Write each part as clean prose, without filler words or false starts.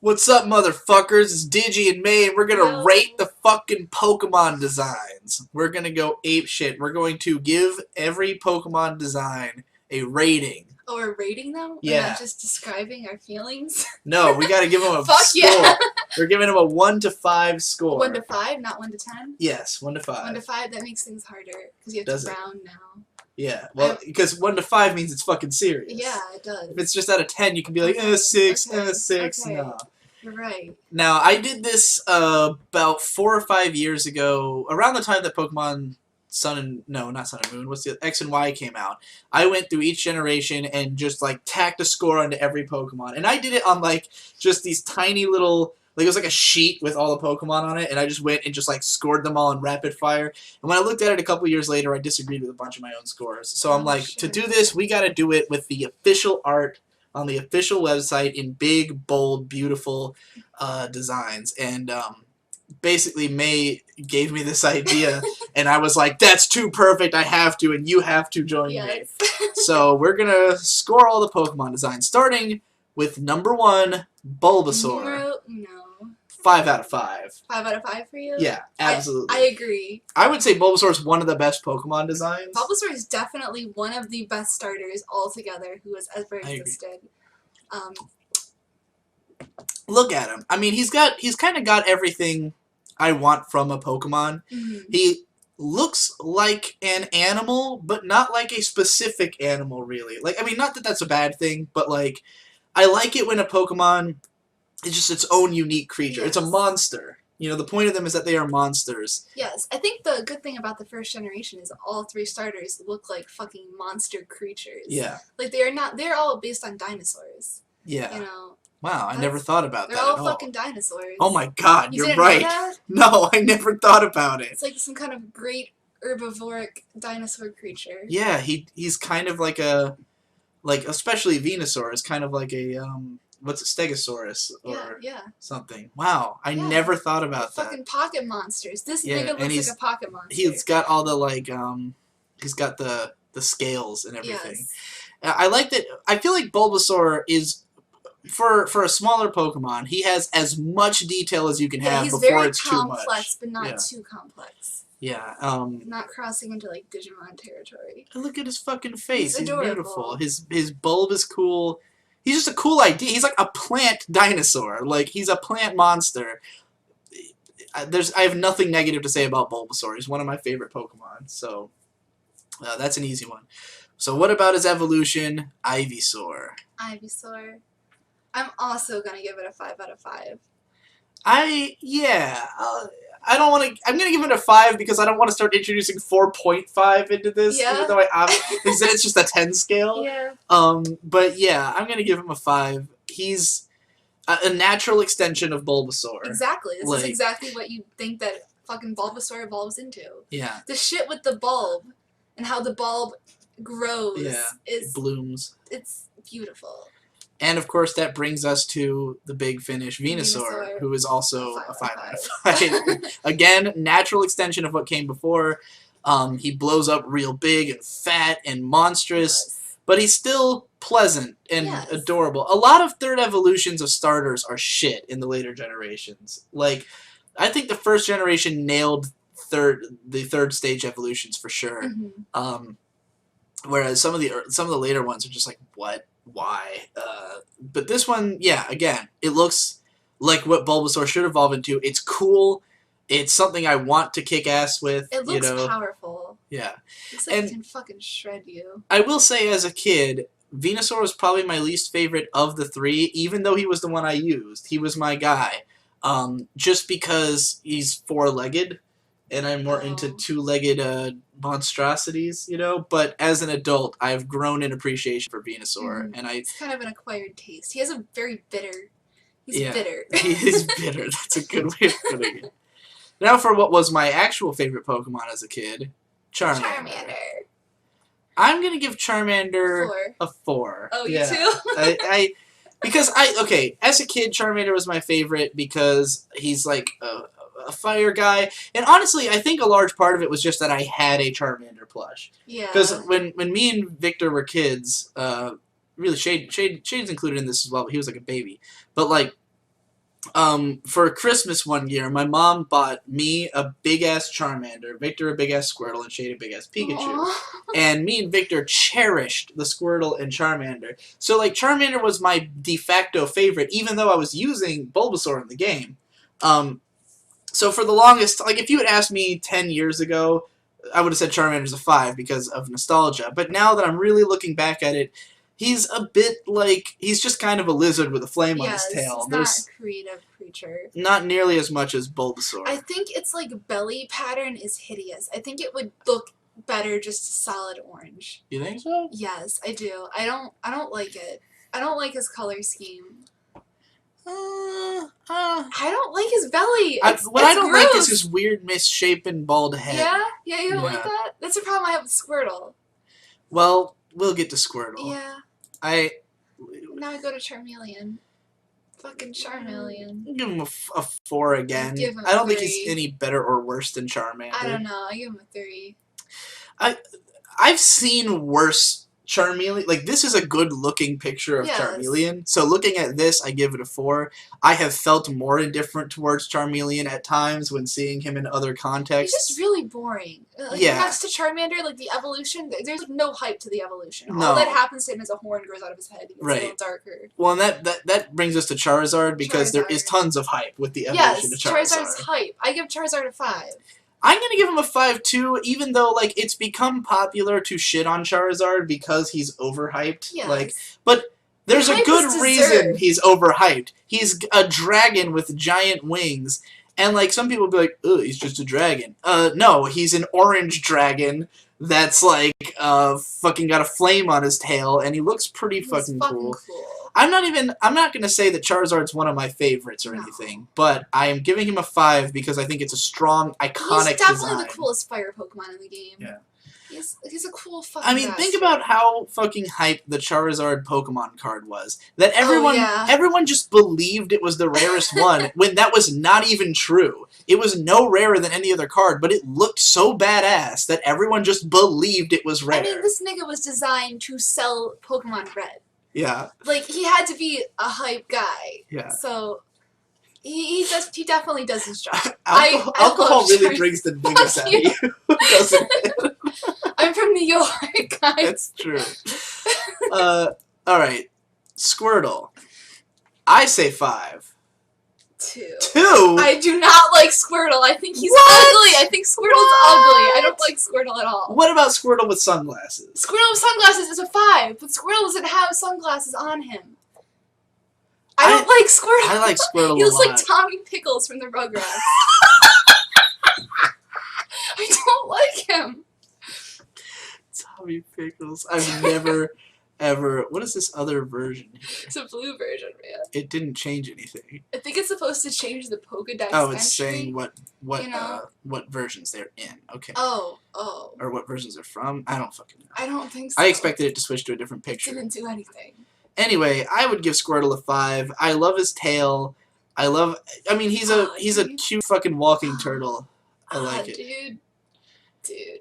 What's up, motherfuckers? It's Digi and May, and we're gonna Yo. rate the fucking Pokemon designs. We're gonna go ape shit. We're going to give every Pokemon design a rating. Oh, we're rating them? Yeah. We're not just describing our feelings? No, we gotta give them a Fuck score. yeah. We're giving them a 1 to 5 score. 1 to 5, not 1 to 10? Yes, 1 to 5. 1 to 5, that makes things harder, because you have Does to it? round now. Yeah, well, because 1 to 5 means it's fucking serious. Yeah, it does. If it's just out of 10, you can be like, Okay, 6, okay, 6, okay. no. You're right. Now, I did this about 4 or 5 years ago, around the time that Pokemon Sun and... No, not Sun and Moon. What's the... X and Y came out. I went through each generation and just, like, tacked a score onto every Pokemon. And I did it on, like, just these tiny little... Like, it was like a sheet with all the Pokemon on it, and I just went and just, like, scored them all in rapid fire. And when I looked at it a couple years later, I disagreed with a bunch of my own scores. So I'm like, to do this, we gotta do it with the official art on the official website in big, bold, beautiful designs. And basically May gave me this idea, and I was like, that's too perfect, I have to, and you have to join me. So we're going to score all the Pokemon designs, starting with number 1, Bulbasaur. No. 5 out of 5. 5 out of 5 for you? Yeah, absolutely. I agree. I would say Bulbasaur is one of the best Pokemon designs. Bulbasaur is definitely one of the best starters altogether who has ever existed. Look at him. I mean, he's kind of got everything I want from a Pokemon. Mm-hmm. He looks like an animal, but not like a specific animal, really. Like, I mean, not that that's a bad thing, but like, I like it when a Pokemon is just its own unique creature. Yes. It's a monster. You know, the point of them is that they are monsters. Yes, I think the good thing about the first generation is all 3 starters look like fucking monster creatures. Yeah. Like, they're all based on dinosaurs. Yeah. You know. Wow, I never thought about that at all. They're all fucking dinosaurs. Oh my god, you're right. Know that? No, I never thought about it. It's like some kind of great herbivoric dinosaur creature. Yeah, he's kind of like a... Like, especially Venusaur is kind of like a, what's it, Stegosaurus or something. Wow, I never thought about that. Fucking pocket monsters. This nigga looks like a pocket monster. He's got all the, like, he's got the scales and everything. Yes. I like that. I feel like Bulbasaur is, for a smaller Pokemon, he has as much detail as you can have before it's too much. He's very complex, but not too complex. Yeah. Not crossing into, like, Digimon territory. Look at his fucking face. He's adorable. Beautiful. His bulb is cool. He's just a cool idea. He's like a plant dinosaur. Like, he's a plant monster. I have nothing negative to say about Bulbasaur. He's one of my favorite Pokemon. So, that's an easy one. So, what about his evolution, Ivysaur? Ivysaur. I'm also gonna give it a 5 out of 5. I don't want to... I'm going to give it a 5 because I don't want to start introducing 4.5 into this. Yeah. Even though it's just a 10 scale. Yeah. But yeah, I'm going to give him a 5. He's a natural extension of Bulbasaur. Exactly. This is exactly what you think that fucking Bulbasaur evolves into. Yeah. The shit with the bulb and how the bulb grows is... blooms. It's beautiful. And, of course, that brings us to the big finish, Venusaur, who is also a 5 out of 5. Again, natural extension of what came before. He blows up real big and fat and monstrous, but he's still pleasant and adorable. A lot of third evolutions of starters are shit in the later generations. Like, I think the first generation nailed the third stage evolutions for sure. Mm-hmm. Whereas some of the later ones are just like, what? Why? But this one, yeah, again, it looks like what Bulbasaur should evolve into. It's cool. It's something I want to kick ass with. It looks powerful. Yeah. It looks like it can fucking shred you. I will say, as a kid, Venusaur was probably my least favorite of the 3, even though he was the one I used. He was my guy. Just because he's 4-legged, and I'm more into 2-legged monstrosities, you know? But as an adult, I've grown in appreciation for Venusaur. And it's kind of an acquired taste. He has a very bitter... He's bitter. He is bitter. That's a good way of putting it. Now for what was my actual favorite Pokemon as a kid, Charmander. I'm going to give Charmander a 4. Oh, you too? Because as a kid, Charmander was my favorite because he's like a fire guy. And honestly, I think a large part of it was just that I had a Charmander plush. Yeah. Because when me and Victor were kids, really Shade's included in this as well, but he was like a baby. But like, For Christmas one year, my mom bought me a big ass Charmander, Victor a big ass Squirtle, and Shade a big ass Pikachu. Aww. And me and Victor cherished the Squirtle and Charmander. So like Charmander was my de facto favorite, even though I was using Bulbasaur in the game. So for the longest, like if you had asked me 10 years ago, I would have said Charmander's a 5 because of nostalgia. But now that I'm really looking back at it, he's a bit like, he's just kind of a lizard with a flame on his tail. He's not a creative creature. Not nearly as much as Bulbasaur. I think its like belly pattern is hideous. I think it would look better just solid orange. You think so? Yes, I do. I don't like it. I don't like his color scheme. I don't like his belly. What I don't gross. like is his weird misshapen bald head. Yeah, you don't like that? That's a problem I have with Squirtle. Well, we'll get to Squirtle. Yeah. Now I go to Charmeleon. Fucking Charmeleon. Give him a 4 again. Give him I don't a think 3. he's any better or worse than Charmander. I don't know. I give him a 3. I've seen worse Charmeleon. Like, this is a good-looking picture of Charmeleon. So looking at this, I give it a 4. I have felt more indifferent towards Charmeleon at times when seeing him in other contexts. He's just really boring. Like, next to Charmander, like, the evolution, there's no hype to the evolution. No. All that happens to him is a horn grows out of his head. He gets a little darker. Well, and that brings us to Charizard, because there is tons of hype with the evolution of Charizard. Charizard's hype. I give Charizard a 5. I'm going to give him a 5 too, even though like it's become popular to shit on Charizard because he's overhyped. Yes. Like, but there's a good reason he's overhyped. He's a dragon with giant wings, and like some people be like, "Oh, he's just a dragon." No, he's an orange dragon that's like fucking got a flame on his tail, and he looks pretty fucking cool. I'm not gonna say that Charizard's one of my favorites or anything, but I am giving him a 5 because I think it's a strong, iconic design. He's definitely the coolest fire Pokemon in the game. Yeah. He's a cool fucking bastard. Think about how fucking hyped the Charizard Pokemon card was. That everyone just believed it was the rarest one when that was not even true. It was no rarer than any other card, but it looked so badass that everyone just believed it was rare. I mean, this nigga was designed to sell Pokemon Red. Yeah. Like, he had to be a hype guy. Yeah. So, he definitely does his job. Alcohol really brings the biggest out of you, doesn't it? I'm from New York, guys. That's true. Alright. Squirtle. I say 5. 2. 2? I do not like Squirtle. I think he's ugly. I think Squirtle's ugly. I don't like Squirtle at all. What about Squirtle with sunglasses? Squirtle with sunglasses is a 5, but Squirtle doesn't have sunglasses on him. I don't like Squirtle. I like Squirtle He looks like Tommy Pickles from the Rugrats. I don't like him. Tommy Pickles. I've never, ever... What is this other version here? It's a blue version, man. It didn't change anything. I think it's supposed to change the Pokedex Oh, it's entry, saying what versions they're in. Okay. Oh. Or what versions they're from. I don't fucking know. I don't think so. I expected it to switch to a different picture. It didn't do anything. Anyway, I would give Squirtle a 5. I love his tail. I mean, he's a cute fucking walking turtle. I like it. Dude.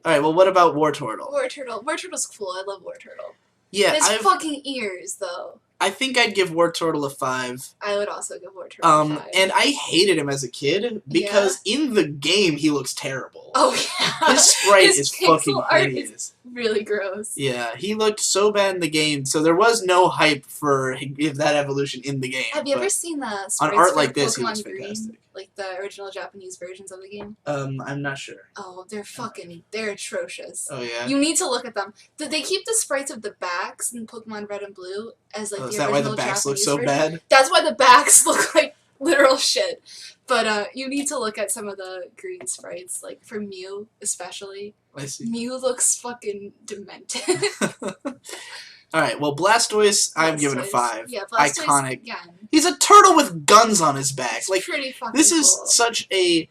Alright, well, what about Wartortle? Wartortle's cool. I love Wartortle. Yeah, his fucking ears, though. I think I'd give Wartortle a 5. I would also give Wartortle a 5. And I hated him as a kid because in the game he looks terrible. Oh yeah. His sprite is fucking hideous. Really gross. Yeah, he looked so bad in the game, so there was no hype for that evolution in the game. Have you ever seen the sprites on art for like this? Pokemon He was Green? fantastic. Like the original Japanese versions of the game? I'm not sure. Oh, they're atrocious. Oh yeah. You need to look at them. Did they keep the sprites of the backs in Pokemon Red and Blue as like the original Japanese version? Is that why the backs look so bad? That's why the backs look like literal shit. But you need to look at some of the green sprites, like for Mew especially. I see. Mew looks fucking demented. Alright, well, Blastoise, I'm giving a 5. Yeah, Blastoise, iconic. Yeah. He's a turtle with guns on his back. It's like, pretty fucking this is cool. such a...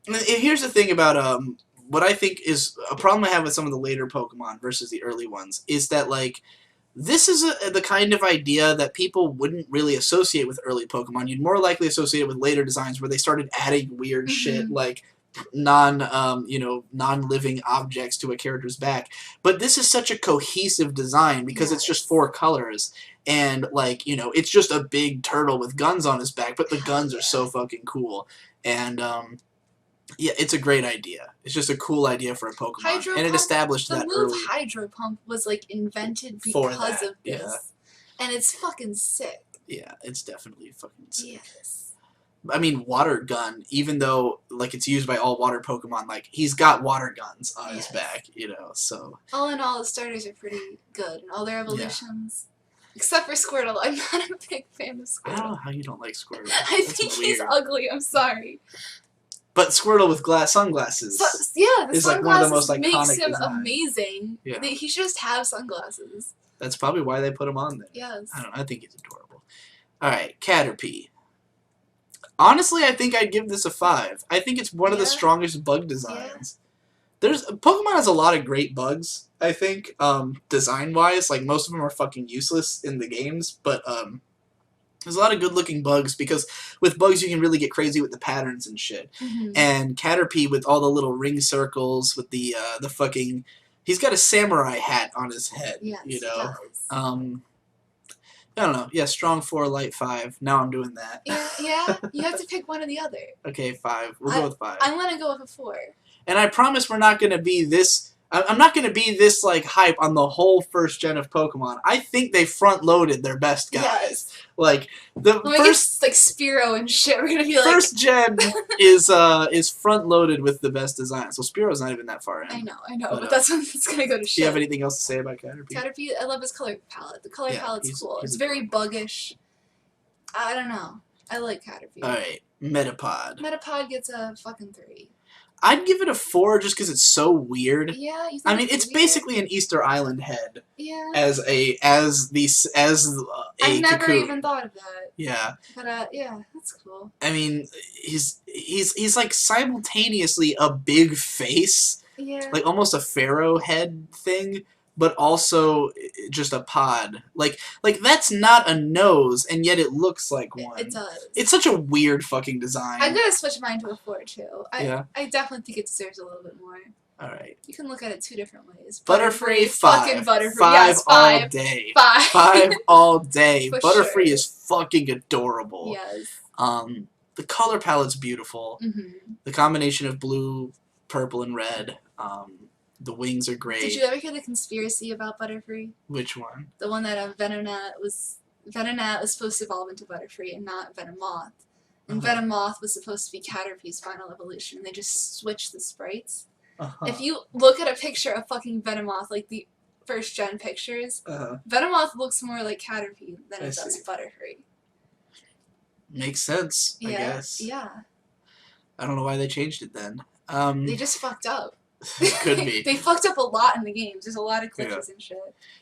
Here's the thing about what I think is a problem I have with some of the later Pokemon versus the early ones, is that, like, this is the kind of idea that people wouldn't really associate with early Pokemon. You'd more likely associate it with later designs where they started adding weird shit, like non-living objects to a character's back. But this is such a cohesive design because it's just 4 colors. And, like, it's just a big turtle with guns on his back, but the guns are so fucking cool. And, yeah, it's a great idea. It's just a cool idea for a Pokemon. Hydro and it Pump, established that the move early. Hydro Pump was, like, invented For because that, of this. yeah. And it's fucking sick. Yeah, it's definitely fucking sick. Yes. I mean, Water Gun, even though, like, it's used by all water Pokemon, like, he's got water guns on his back, so. All in all, the starters are pretty good. And all their evolutions. Except for Squirtle. I'm not a big fan of Squirtle. I don't know how you don't like Squirtle. I think he's ugly. I'm sorry. But Squirtle with sunglasses. The is sunglasses like one of the most iconic makes him designs. amazing. Yeah. He should just have sunglasses. That's probably why they put him on there. Yes. I don't know. I think he's adorable. All right, Caterpie. Honestly, I think I'd give this a 5. I think it's one of the strongest bug designs. Pokemon has a lot of great bugs, I think, design-wise. Like, most of them are fucking useless in the games, but there's a lot of good-looking bugs, because with bugs you can really get crazy with the patterns and shit. Mm-hmm. And Caterpie with all the little ring circles, with the fucking... He's got a samurai hat on his head, Yes, you know? he does. I don't know. Yeah, strong 4, light 5. Now I'm doing that. Yeah, you have to pick one or the other. Okay, 5. We'll go with 5. I'm gonna go with a 4. And I promise we're not gonna be this... I'm not gonna be this, like, hype on the whole first gen of Pokemon. I think they front-loaded their best guys. Yes. Like, the first... like, Spearow and shit, we're gonna be like... First gen is front-loaded with the best design. So Spearow's not even that far in. I know, but that's when it's gonna go to shit. Do you have anything else to say about Caterpie? Caterpie, I love his color palette. The color palette's cool. It's very buggish. I don't know. I like Caterpie. Alright, Metapod. Metapod gets a fucking 3. I'd give it a 4 just because it's so weird. Yeah, you think I mean, it's basically an Easter Island head. Yeah. As a I never cocoon. even thought of that. Yeah. But yeah, that's cool. I mean, he's like simultaneously a big face, like almost a pharaoh head thing, but also just a pod. Like that's not a nose, and yet it looks like one. It does. It's such a weird fucking design. I'm gonna switch mine to a 4 too. Yeah. I definitely think it deserves a little bit more. Alright. You can look at it 2 different ways. Butterfree, 5. Fucking Butterfree. 5 yes, 5 all day. 5. 5 all day. For Butterfree sure. is fucking adorable. Yes. The color palette's beautiful. Mm-hmm. The combination of blue, purple, and red. The wings are great. Did you ever hear the conspiracy about Butterfree? Which one? The one that Venonat was supposed to evolve into Butterfree and not Venomoth. And Venomoth was supposed to be Caterpie's final evolution, and they just switched the sprites. If you look at a picture of fucking Venomoth, like the first gen pictures, Venomoth looks more like Caterpie than it does Butterfree. Makes sense, I guess. Yeah. I don't know why they changed it then. They just fucked up. It could be. They fucked up a lot in the games. There's a lot of glitches and shit.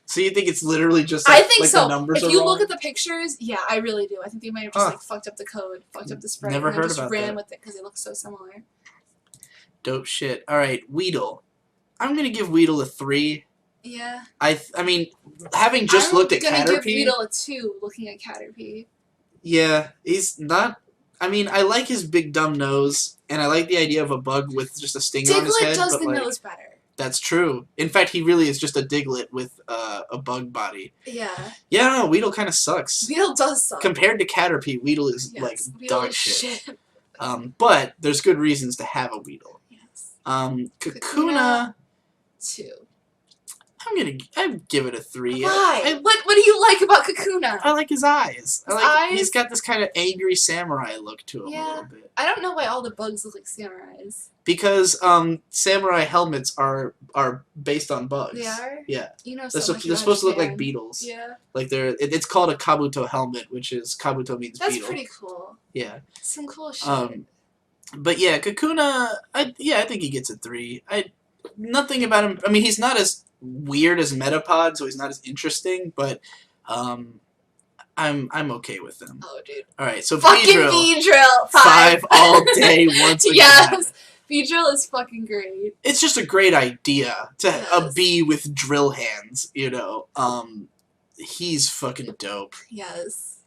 So you think it's literally just like, I think like so. The numbers if are you wrong? look at the pictures, yeah, I really do. I think they might have just like fucked up the code, fucked up the sprite, Never and heard just about ran that. with it because they look so similar. Dope shit. All right, Weedle. I'm gonna give Weedle a 3. Yeah. I mean, having just looked at Caterpie. I'm gonna give Weedle a 2. Looking at Caterpie. Yeah, he's not. I mean, I like his big dumb nose, and I like the idea of a bug with just a stinger on his head. Diglett does but the like, nose better. That's true. In fact, he really is just a Diglett with a bug body. Yeah. Yeah, no, Weedle kind of sucks. Weedle does suck. Compared to Caterpie, Weedle is like Weedle dog is shit. But there's good reasons to have a Weedle. Yes. Kakuna 2. I'd give it a 3. Why? What do you like about Kakuna? I like his eyes. Eyes? He's got this kind of angry samurai look to him a little bit. I don't know why all the bugs look like samurais. Because samurai helmets are based on bugs. They are? Yeah. You know, They're supposed to look like beetles. Yeah. Like it's called a kabuto helmet, which is kabuto means That's beetle. pretty cool. Yeah. Some cool shit. But yeah, Kakuna, I think he gets a 3. Nothing about him. I mean, he's not as weird as Metapod, so he's not as interesting. But I'm okay with him. Oh, dude. All right, so fucking Beedrill, 5 all day once again. Yes, Beedrill is fucking great. It's just a great idea to a bee with drill hands. You know, he's fucking dope. Yes.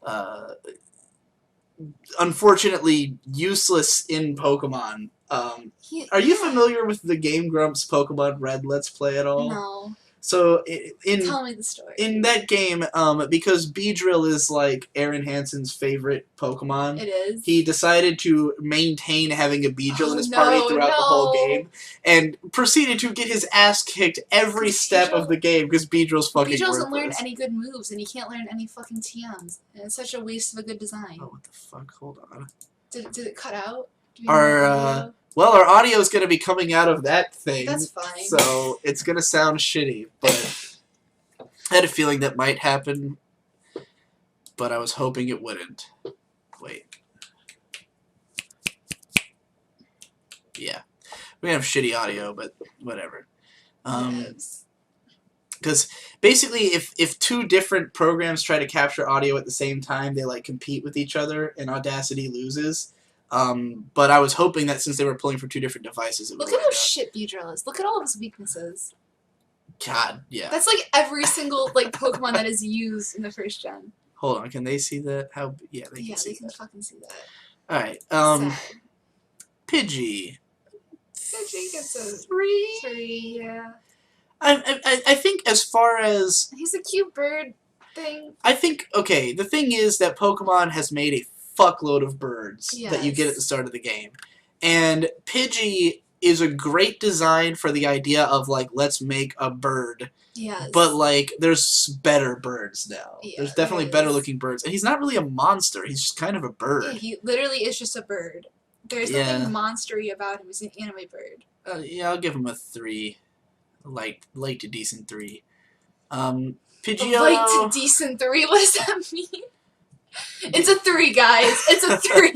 Unfortunately, useless in Pokemon. Are you familiar with the Game Grumps Pokemon Red Let's Play at all? No. So Tell me the story. In that game, because Beedrill is like Aaron Hansen's favorite Pokemon, it is. He decided to maintain having a Beedrill in his party throughout the whole game, and proceeded to get his ass kicked every step of the game because Beedrill's fucking Beedrill doesn't worthless. learn any good moves, and he can't learn any fucking TMs. And it's such a waste of a good design. Oh, what the fuck? Hold on. Did it cut out? Well, our audio is going to be coming out of that thing. That's fine. So it's going to sound shitty, but I had a feeling that might happen, but I was hoping it wouldn't. Wait. Yeah. We have shitty audio, but whatever. Because basically, if two different programs try to capture audio at the same time, they like compete with each other, and Audacity loses. But I was hoping that since they were pulling from two different devices, it would Look at how shit Beedrill is. Look at all of his weaknesses. God, yeah. That's like every single like Pokemon that is used in the first gen. Hold on, can they see that? How? Yeah, they can see they can that. fucking see that. All right, Pidgey. Pidgey gets a 3. 3, yeah. I think as far as he's a cute bird thing. I think okay. The thing is that Pokemon has made a fuckload of birds that you get at the start of the game, and Pidgey is a great design for the idea of like let's make a bird. Yes. But like there's better birds now. Yeah, there's definitely better looking birds, and he's not really a monster. He's just kind of a bird. Yeah, he literally is just a bird. There's nothing monstery about him. He's an anime bird. Yeah, I'll give him a 3. Light to decent 3. Pidgeotto. Light to decent 3? What does that mean? It's a 3, guys. It's a 3.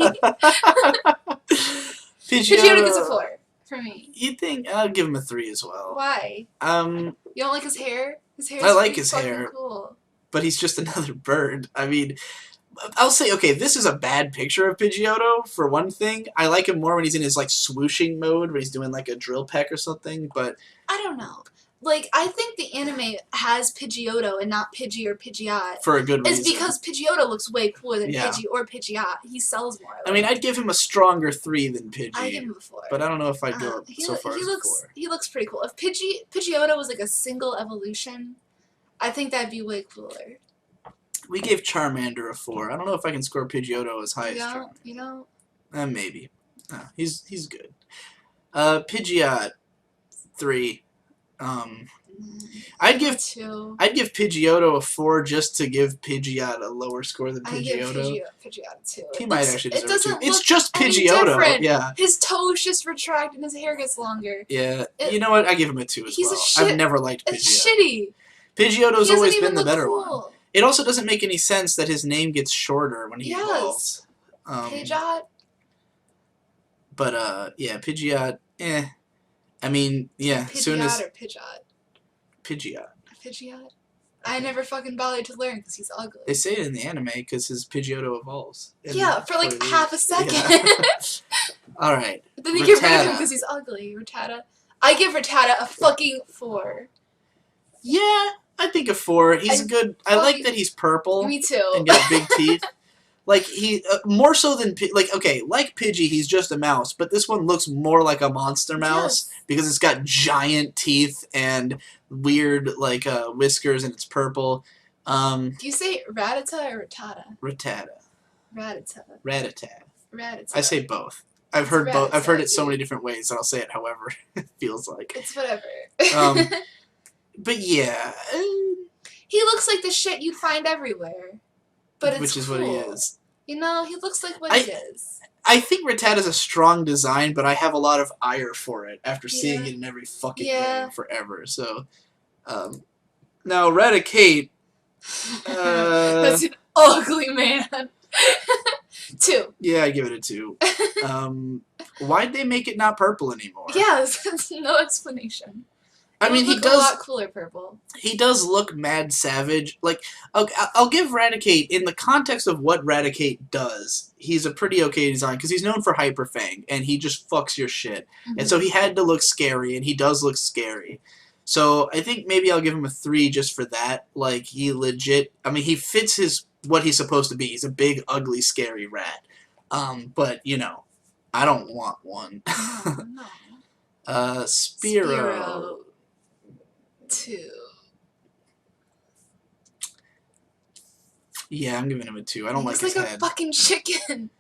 Pidgeotto gets a 4 for me. You think I'll give him a 3 as well? Why? You don't like his hair? His hair is I like his hair. Cool. But he's just another bird. I mean, I'll say, okay, this is a bad picture of Pidgeotto, for one thing. I like him more when he's in his, like, swooshing mode, where he's doing, like, a drill peck or something, but... I don't know. Like, I think the anime has Pidgeotto and not Pidgey or Pidgeot. For a good reason. It's because Pidgeotto looks way cooler than Pidgey or Pidgeot. He sells more. I mean, I'd give him a stronger 3 than Pidgey. I'd give him a 4. But I don't know if I'd go so far as a 4. He looks pretty cool. If Pidgeotto was, like, a single evolution, I think that'd be way cooler. We gave Charmander a 4. I don't know if I can score Pidgeotto as high as Charmander. You know? Maybe. No, he's good. Pidgeot 3. I'd give 2. I'd give Pidgeotto a 4 just to give Pidgeot a lower score than Pidgeotto. I give Pidgeot 2. He might actually deserve it too. It's just Pidgeotto. Yeah. His toes just retract and his hair gets longer. Yeah. You know what? I give him a 2 as well. I've never liked Pidgeot. It's shitty. Pidgeotto's always been the better one. It also doesn't make any sense that his name gets shorter when he evolves. Pidgeot. But yeah, Pidgeot. I mean, yeah. Pidgeot or Pidgeot? Pidgeot. Pidgeot? I never fucking bothered to learn because he's ugly. They say it in the anime because his Pidgeotto evolves. Yeah, for like half a second. Yeah. Alright. But then they get rid of him because he's ugly. Rattata. I give Rattata a fucking 4. Yeah, I think a 4. He's good. I like that he's purple. Me too. And got big teeth. Like, he, more so than, like, okay, like Pidgey, he's just a mouse, but this one looks more like a monster mouse because it's got giant teeth and weird, like, whiskers, and it's purple. Do you say Rattata or Rattata? Rattata. Rattata. Rattata. Rattata. I say both. I've heard both. I've heard it so many different ways, and I'll say it however it feels like. It's whatever. But yeah. He looks like the shit you'd find everywhere. But which is cool. what he is. You know, he looks like what he is. I think Rattata is a strong design, but I have a lot of ire for it after seeing it in every fucking game forever. So, now Raticate. That's an ugly man. 2. Yeah, I give it a 2. Why'd they make it not purple anymore? Yeah, there's no explanation. I mean, he does a lot cooler purple. He does look mad savage. Like, I'll give Raticate, in the context of what Raticate does, he's a pretty okay design, because he's known for Hyper Fang, and he just fucks your shit. And so he had to look scary, and he does look scary. So I think maybe I'll give him a 3 just for that. Like, he legit, I mean, he fits what he's supposed to be. He's a big, ugly, scary rat. But, you know, I don't want one. No, no. Spearow. 2. Yeah, I'm giving him a 2. I don't like He's his like head. a fucking chicken.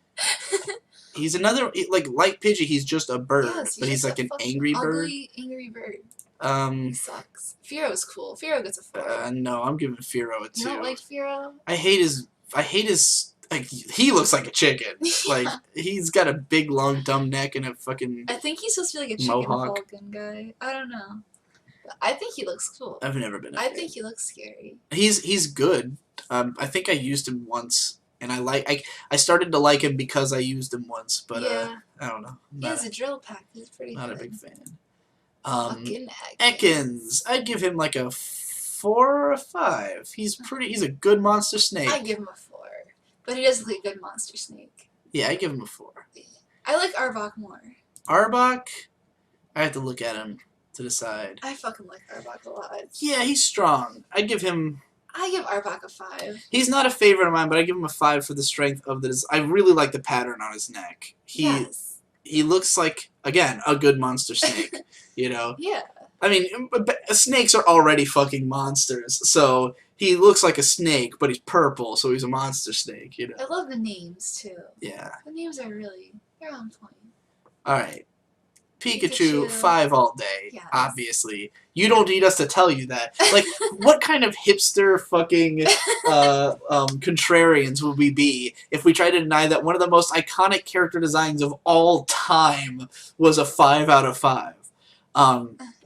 He's another, like Pidgey, he's just a bird, Yes, but he's like an angry bird. Ugly, angry bird. He Um, sucks. Fearo's cool. Fearo gets a 4. no, I'm giving Fearow a 2. You don't like Fearo? I hate his, like, he looks like a chicken. Like, he's got a big, long, dumb neck and a fucking I think he's supposed to be like a chicken mohawk. falcon guy. I don't know. But I think he looks cool. I've never been a I fan. think he looks scary. He's good. I think I used him once, and I started to like him because I used him once, but Yeah. I don't know. He has a drill pack. He's pretty Not good. a big fan. Fucking Ekans. I'd give him like a 4 or a 5. He's a good monster snake. I give him a 4. But he does look like a good monster snake. Yeah, I give him a 4. I like Arbok more. Arbok, I have to look at him to decide. I fucking like Arbok a lot. Yeah, he's strong. I give Arbok a 5. He's not a favorite of mine, but I give him a 5 for the strength of this. I really like the pattern on his neck. Yes. He looks like, again, a good monster snake. You know? Yeah. I mean, snakes are already fucking monsters, so he looks like a snake, but he's purple, so he's a monster snake, you know? I love the names, too. Yeah. The names are they're on point. Alright. Pikachu, 5 all day, yes. obviously. You don't need us to tell you that. Like, what kind of hipster fucking contrarians would we be if we tried to deny that one of the most iconic character designs of all time was a 5 out of 5?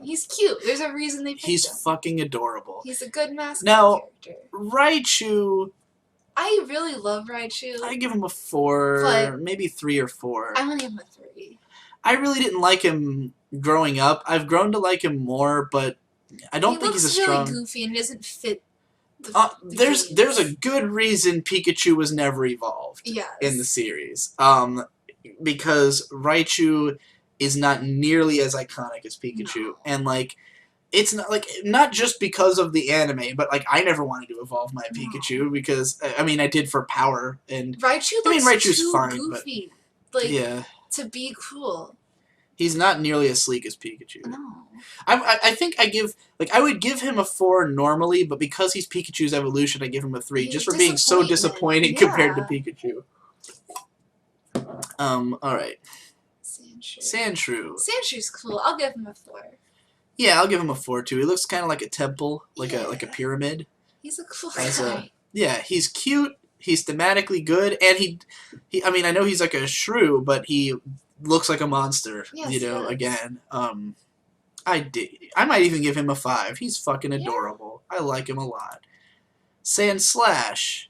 He's cute. There's a reason they picked him. He's fucking adorable. He's a good mascot character. Raichu, I really love Raichu. I give him a 4, maybe 3 or 4. I'm gonna give him a 3. I really didn't like him growing up. I've grown to like him more, but I don't think he's a strong. He looks really goofy and he doesn't fit. There's a good reason Pikachu was never evolved in the series. Because Raichu is not nearly as iconic as Pikachu, and like, it's not just because of the anime, but like I never wanted to evolve my Pikachu because I mean I did for power and Raichu looks too goofy, to be cool. He's not nearly as sleek as Pikachu. No. I think I would give him a 4 normally, but because he's Pikachu's evolution, I give him a 3 just for being so disappointing compared to Pikachu. Alright. Sandshrew. Sandshrew's cool. I'll give him a 4. Yeah, I'll give him a 4 too. He looks kind of like a temple, like a pyramid. He's a cool guy. Yeah, he's cute. He's thematically good, and he I mean, I know he's like a shrew, but he looks like a monster. Yes, you know, again. I might even give him a 5. He's fucking adorable. I like him a lot. Sandslash.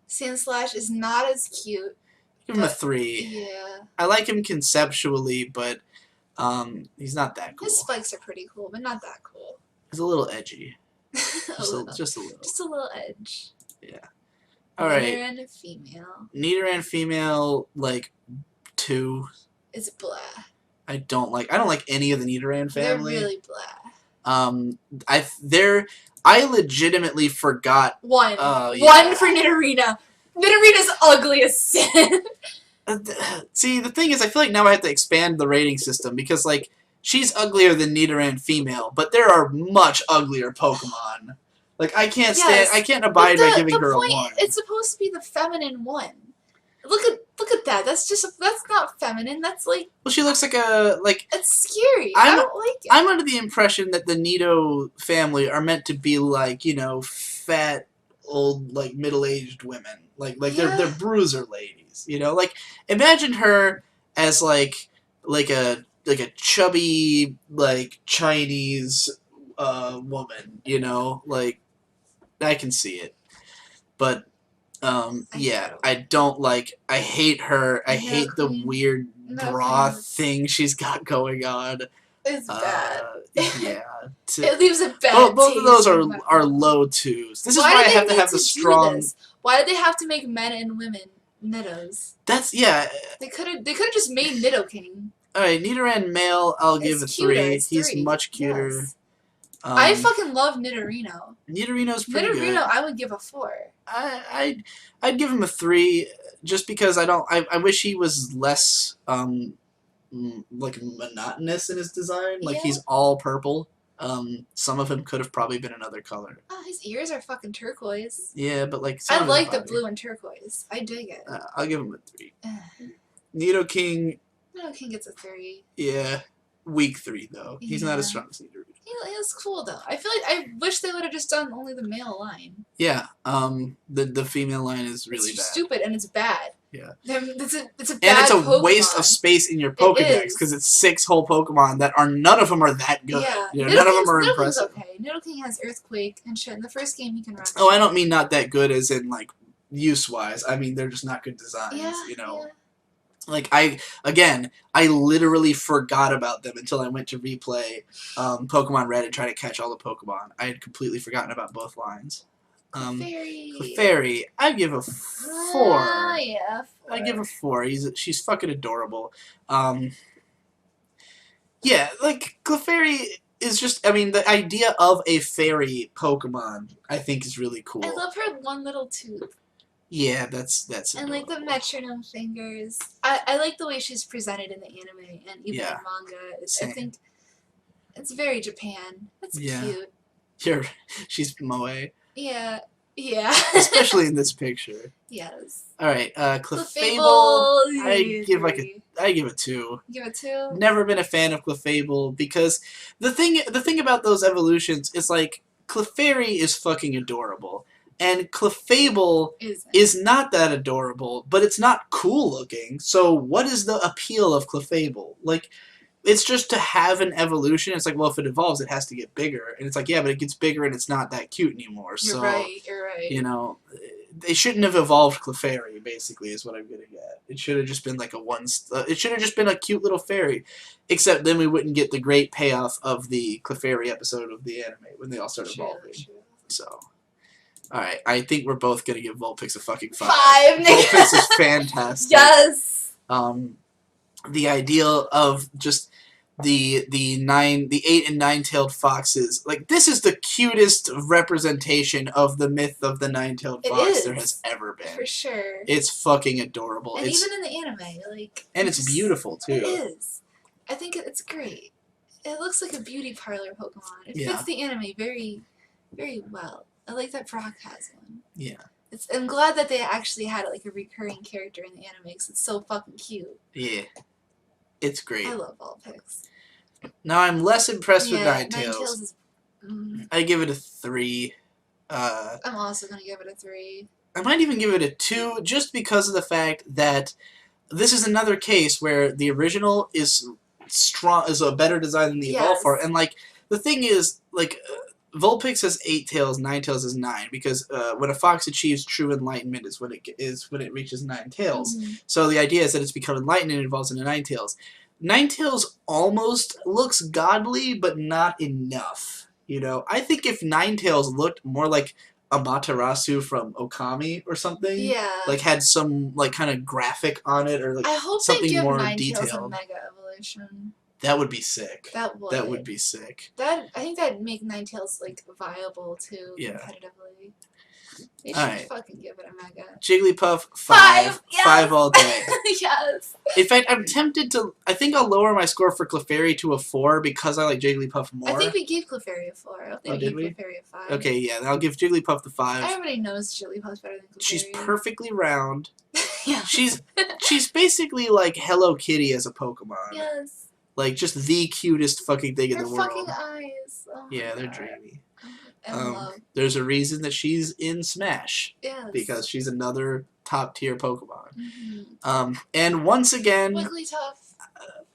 Sandslash is not as cute. Give him a 3. Yeah. I like him conceptually, but he's not that cool. His spikes are pretty cool, but not that cool. He's a little edgy. Just a little. Just a little edge. Yeah. Alright. Nidoran female. Nidoran female, like, 2. It's blah. I don't like any of the Nidoran family. They're really blah. I legitimately forgot 1. 1 for Nidorina. Nidorina's ugly as sin. See, the thing is, I feel like now I have to expand the rating system because, like, she's uglier than Nidoran female, but there are much uglier Pokemon. Like, I can't abide by giving her a 1. It's supposed to be the feminine one. Look at that. That's not feminine. That's like. Well, she looks like It's scary. I don't like it. I'm under the impression that the Nido family are meant to be like, you know, fat, old, like middle-aged women. Like they're bruiser ladies. You know, like imagine her as like a chubby like Chinese woman. You know, like I can see it, but. I don't like. I hate her. I hate the weird bra thing she's got going on. It's bad. Yeah, it leaves a bad. Both of those are low 2s. This is why I have to have the strong. Why did they have to make men and women Nidos? They could have just made Nidoking. All right, Nidoran male. I'll give a 3. He's much cuter. Yes. I fucking love Nidorino. Nidorino's pretty good. Nidorino, I would give a 4. I'd give him a 3 just because I wish he was less like monotonous in his design. Like Yeah. he's all purple. Some of him could have probably been another color. Oh, his ears are fucking turquoise. Yeah, but like I some of his like the body. blue and turquoise. I dig it. I'll give him a 3. Nidoking, Nidoking gets a 3. yeah, weak 3 though. He's not as Yeah. strong as Nidoking. He was cool though. I feel like I wish they would have just done only the male line. Yeah, the female line is really It's bad. stupid and it's bad. Yeah. It's a bad And it's a Pokemon. waste of space in your Pokedex because it's 6 whole Pokemon that are none of them are that good. Yeah, You know, none of them are Nidoking's impressive. okay. Nidoking has Earthquake and shit. In the first game, he can run. Oh, I don't mean not that good as in like use wise. I mean they're just not good designs. Yeah, you know. yeah. Like I literally forgot about them until I went to replay Pokemon Red and try to catch all the Pokemon. I had completely forgotten about both lines. Clefairy, I give a 4. Yeah, 4. I give a 4. She's fucking adorable. Yeah, like Clefairy is just. I mean, the idea of a fairy Pokemon, I think, is really cool. I love her one little tooth. Yeah, that's. And adorable. like the metronome fingers. I like the way she's presented in the anime and even in manga. Same. I think it's very Japan. It's cute. She's moe. Yeah. Yeah. Especially in this picture. Yes. All right, Clefable. I give a 2. Give it 2. Never been a fan of Clefable because the thing about those evolutions is like Clefairy is fucking adorable. And Clefable is not that adorable, but it's not cool looking. So what is the appeal of Clefable? Like, it's just to have an evolution. It's like, well, if it evolves, it has to get bigger. And it's like, yeah, but it gets bigger and it's not that cute anymore. You're right. You know, they shouldn't have evolved Clefairy, basically, is what I'm getting at. It should have just been like it should have just been a cute little fairy. Except then we wouldn't get the great payoff of the Clefairy episode of the anime when they all start evolving. So... Alright, I think we're both gonna give Vulpix a fucking 5. 5! Vulpix is fantastic. Yes! The ideal of just the 8 and 9-tailed foxes. Like, this is the cutest representation of the myth of the 9-tailed fox there has ever been. For sure. It's fucking adorable. And even in the anime, like... And it's beautiful, too. It is. I think it's great. It looks like a beauty parlor Pokemon. It fits the anime very, very well. I like that Brock has one. Yeah. I'm glad that they actually had like a recurring character in the anime because it's so fucking cute. Yeah. It's great. I love Vulpix. Now I'm less impressed with Ninetales. Ninetales is... I give it a 3. I'm also going to give it a 3. I might even give it a 2 just because of the fact that this is another case where the original is a better design than the evolved form. And like the thing is, like... Vulpix has 8 tails, Ninetales has 9, because when a fox achieves true enlightenment is when it reaches 9 tails. So the idea is that it's become enlightened and it evolves into 9 tails. Ninetales almost looks godly, but not enough. You know, I think if Ninetales looked more like Amaterasu from Okami or something, like had some like kind of graphic on it or like I hope something they give more Ninetales detailed. a mega evolution. That would be sick. That would be sick. I think that'd make Ninetales like viable too competitively. They should fucking give it a mega. Jigglypuff 5. Yes! 5 all day. Yes. In fact, I'm tempted to. I think I'll lower my score for Clefairy to a 4 because I like Jigglypuff more. I think we gave Clefairy a 4. I don't think we gave Clefairy a 5. Okay, yeah, then I'll give Jigglypuff the 5. Everybody knows Jigglypuff's better than Clefairy. She's perfectly round. Yeah. She's basically like Hello Kitty as a Pokemon. Yes. Like just the cutest fucking thing in the world. Her fucking eyes. Oh yeah, they're dreamy. Love. There's a reason that she's in Smash. Yes. Because she's another top tier Pokemon. And once again, Wigglytuff.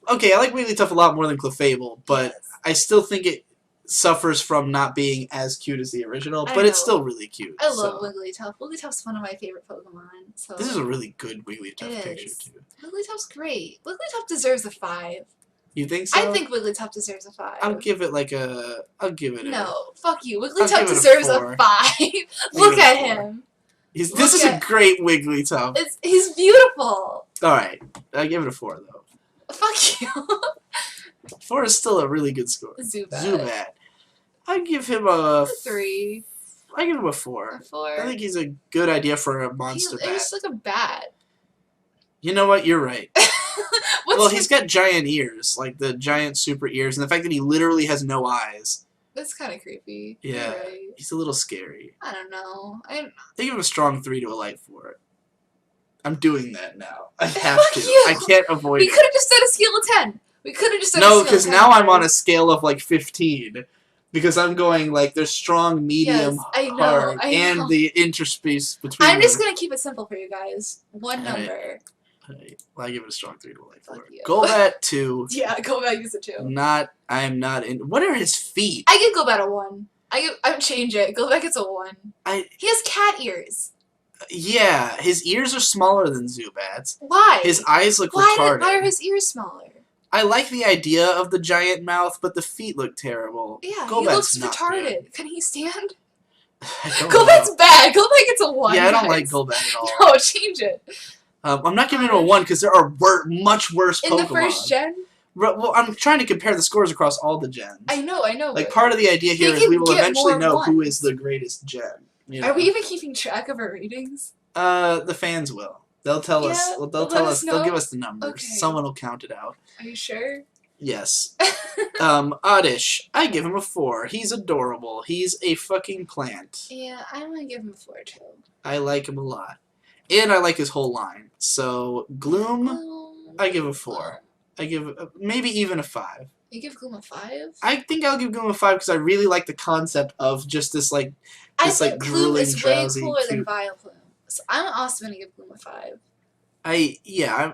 Okay, I like Wigglytuff a lot more than Clefable, but I still think it suffers from not being as cute as the original, but it's still really cute. I love Wigglytuff. Wigglytuff's one of my favorite Pokemon. So this is a really good Wigglytuff picture too. Wigglytuff's great. Wigglytuff deserves a 5. You think so? I think Wigglytuff deserves a 5. I'll give it like a... No, fuck you. Wigglytuff deserves a 5. Look at him. This is a great Wigglytuff. He's beautiful. Alright, I give it a 4 though. Fuck you. 4 is still a really good score. Zubat. I give him a 3. I give him a 4. A 4. I think he's a good idea for a monster bat. It's like a bat. You know what? You're right. Well, he's got giant ears, like the giant super ears, and the fact that he literally has no eyes. That's kind of creepy. Yeah, You're right. he's a little scary. I don't know. They give him a strong 3 to a light 4. I'm doing that now. I have to. You. I can't avoid it. We could have just said a scale of 10. We could have just said a scale of 10. No, because now I'm on a scale of like 15. Because I'm going like there's strong, medium, hard, and the interspace between I'm just going to keep it simple for you guys. One number. Right. Well, I give it a strong 3 to a light 4. You. Golbat 2. Yeah, Golbat is a 2. I'm not in. What are his feet? I give Golbat a 1. I change it. Golbat gets a 1. He has cat ears. Yeah, his ears are smaller than Zubat's. Why? His eyes look retarded. Why are his ears smaller? I like the idea of the giant mouth, but the feet look terrible. Yeah, Golbat's he looks retarded. Can he stand? Golbat's bad. Golbat gets a 1. Yeah, I don't like Golbat at all. No, change it. I'm not giving it a 1 because there are much worse Pokemon. In the first gen? Well, I'm trying to compare the scores across all the gens. I know. Like, part of the idea here is we will eventually know who is the greatest gen. You know? Are we even keeping track of our ratings? The fans will. They'll tell us. They'll tell us. They'll give us the numbers. Okay. Someone will count it out. Are you sure? Yes. Oddish. I give him a 4. He's adorable. He's a fucking plant. Yeah, I'm gonna give him a 4 too. I like him a lot. And I like his whole line. So, Gloom, I give a 4. I give maybe even a 5. You give Gloom a 5? I think I'll give Gloom a 5 because I really like the concept of just this like drooling, Gloom is way cooler than Vileplume. So I'm also gonna give Gloom a 5. I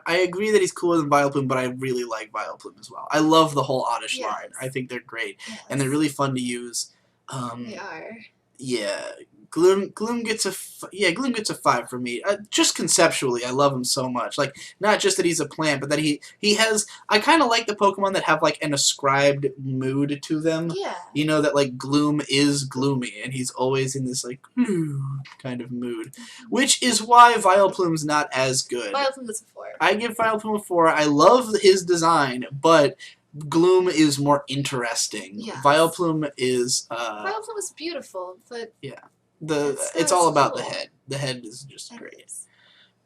agree that he's cooler than Vileplume, but I really like Vileplume as well. I love the whole Oddish line. I think they're great. Yes. And they're really fun to use. They are. Yeah. Gloom gets a 5 for me. Just conceptually, I love him so much. Like, not just that he's a plant, but that he has. I kind of like the Pokemon that have like an ascribed mood to them. Yeah. You know that like Gloom is gloomy, and he's always in this like kind of mood, which is why Vileplume's not as good. Vileplume gets a 4. I give Vileplume a 4. I love his design, but Gloom is more interesting. Yes. Vileplume is. Vileplume is beautiful, but yeah. It's all about cool. the head. The head is just great.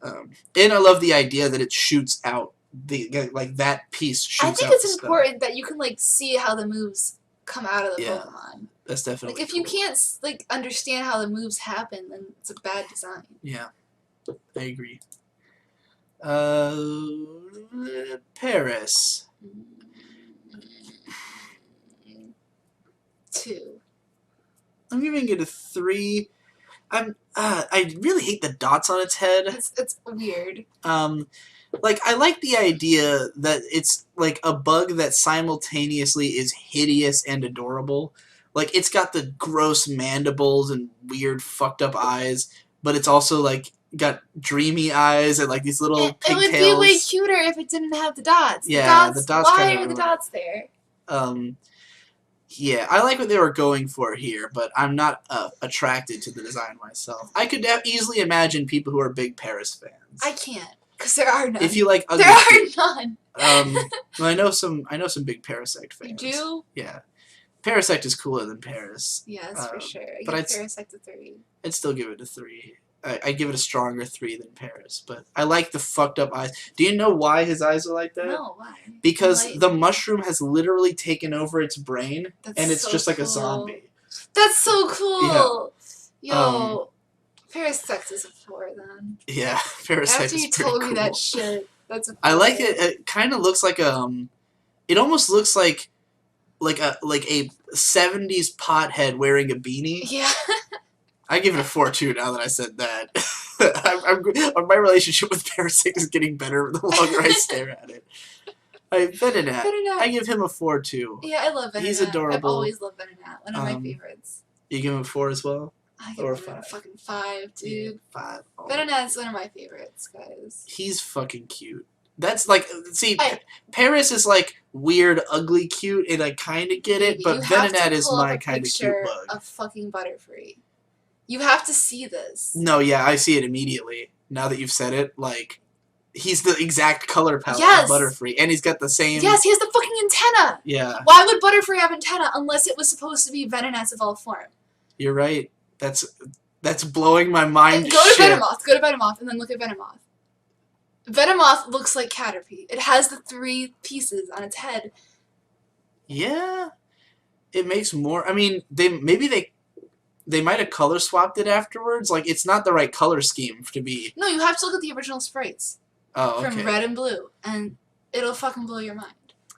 And I love the idea that it shoots out that piece shoots out. I think it's important that you can like see how the moves come out of the Pokemon. That's definitely like if you can't like understand how the moves happen, then it's a bad design. Yeah, I agree. Paris. 2. I'm giving it a 3. I really hate the dots on its head. It's weird. Like I like the idea that it's like a bug that simultaneously is hideous and adorable. Like it's got the gross mandibles and weird fucked up eyes, but it's also like got dreamy eyes and like these little pigtails. It would be way cuter if it didn't have the dots. Yeah, the dots. Why are the dots there? Yeah, I like what they were going for here, but I'm not attracted to the design myself. I could easily imagine people who are big Paris fans. I can't, because there are none. If you like ugly, there are none. Well, I know some big Parasect fans. You do? Yeah, Parasect is cooler than Paris. Yes, for sure. I but give Parasect a 3. I'd still give it a 3. I give it a stronger 3 than Paris, but I like the fucked up eyes. Do you know why his eyes are like that? No, why? Because the mushroom has literally taken over its brain, and it's just like a zombie. That's so cool! Yeah. Yo, Parasect is a 4 then. Yeah, Parasect is pretty cool. After you told me that shit, that's a 4. I like it. It kind of looks like it almost looks like a 70s pothead wearing a beanie. Yeah. I give it a 4 too. Now that I said that, my relationship with Parasect is getting better the longer I stare at it. Venonat. I give him a 4 too. Yeah, I love Venonat. He's adorable. I've always loved Venonat. One of my favorites. You give him a 4 as well? I give him a fucking 5, dude. Yeah, 5. Oh. Venonat's one of my favorites, guys. He's fucking cute. That's like, see, Paris is like weird, ugly, cute, and I kind of get it, but Venonat is my kind of cute bug. A fucking Butterfree. You have to see this. No, yeah, I see it immediately. Now that you've said it, like, he's the exact color palette of Butterfree, and he's got the same... Yes, he has the fucking antenna! Yeah. Why would Butterfree have antenna unless it was supposed to be Venonat's evolved form? You're right. That's blowing my mind. And go to Venomoth, and then look at Venomoth. Venomoth looks like Caterpie. It has the 3 pieces on its head. Yeah, it makes more. I mean, they might have color swapped it afterwards. Like, it's not the right color scheme to be. No, you have to look at the original sprites. Oh, okay. From red and blue, and it'll fucking blow your mind.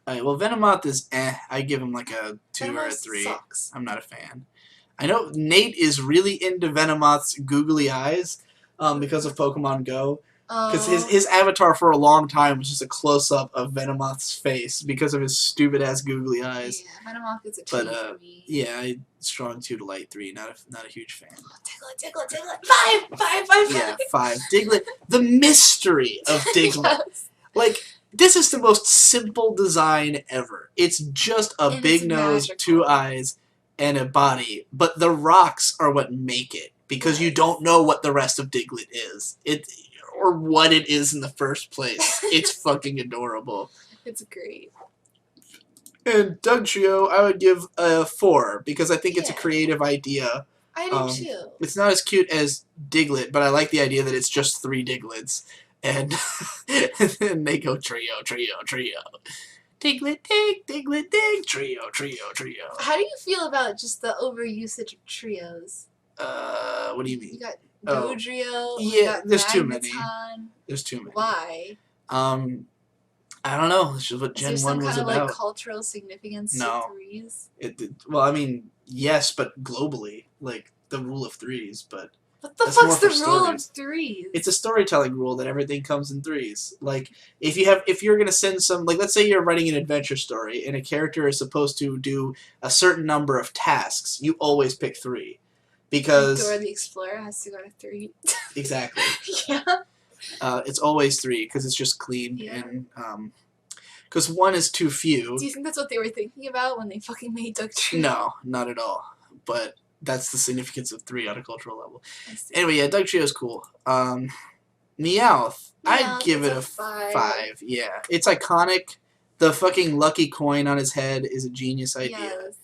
Alright, well, Venomoth is I give him like a 2 or a Venomoth 3. sucks. I'm not a fan. I know Nate is really into Venomoth's googly eyes because of Pokemon Go. Because his avatar for a long time was just a close-up of Venomoth's face because of his stupid-ass googly eyes. Yeah, Venomoth is a 2 for me. Yeah, strong 2 to light 3. Not a huge fan. Oh, Diglett. 5. Yeah, 5. Diglett. The mystery of Diglett. Yes. Like, this is the most simple design ever. It's just a big nose, magical. 2 eyes, and a body. But the rocks are what make it. Because you don't know what the rest of Diglett is. Or what it is in the first place. It's fucking adorable. It's great. And Dugtrio, I would give a 4. Because I think it's a creative idea. I do too. It's not as cute as Diglett, but I like the idea that it's just 3 Diglets. And then they go trio. Diglett, Diglett, trio. How do you feel about just the overusage of trios? What do you mean? You got Dodrio. Yeah, you got there's too many. Magneton. There's too many. Why? I don't know. It's just what Gen 1 was about. Is there some kind of like cultural significance to 3s? Well, I mean, yes, but globally, like the rule of 3s, but. What the fuck's the rule of 3s? It's a storytelling rule that everything comes in 3s. Like, if you're gonna send some, like, let's say you're writing an adventure story and a character is supposed to do a certain number of tasks, you always pick 3, because Dora the Explorer has to go to 3. Exactly. Yeah. It's always 3 because it's just clean and because 1 is too few. Do you think that's what they were thinking about when they fucking made Dugtrio? No, not at all. But that's the significance of 3 on a cultural level. Anyway, yeah, Dugtrio is cool. Meowth, I'd give it a 5. Yeah, it's iconic. The fucking lucky coin on his head is a genius idea. Yes.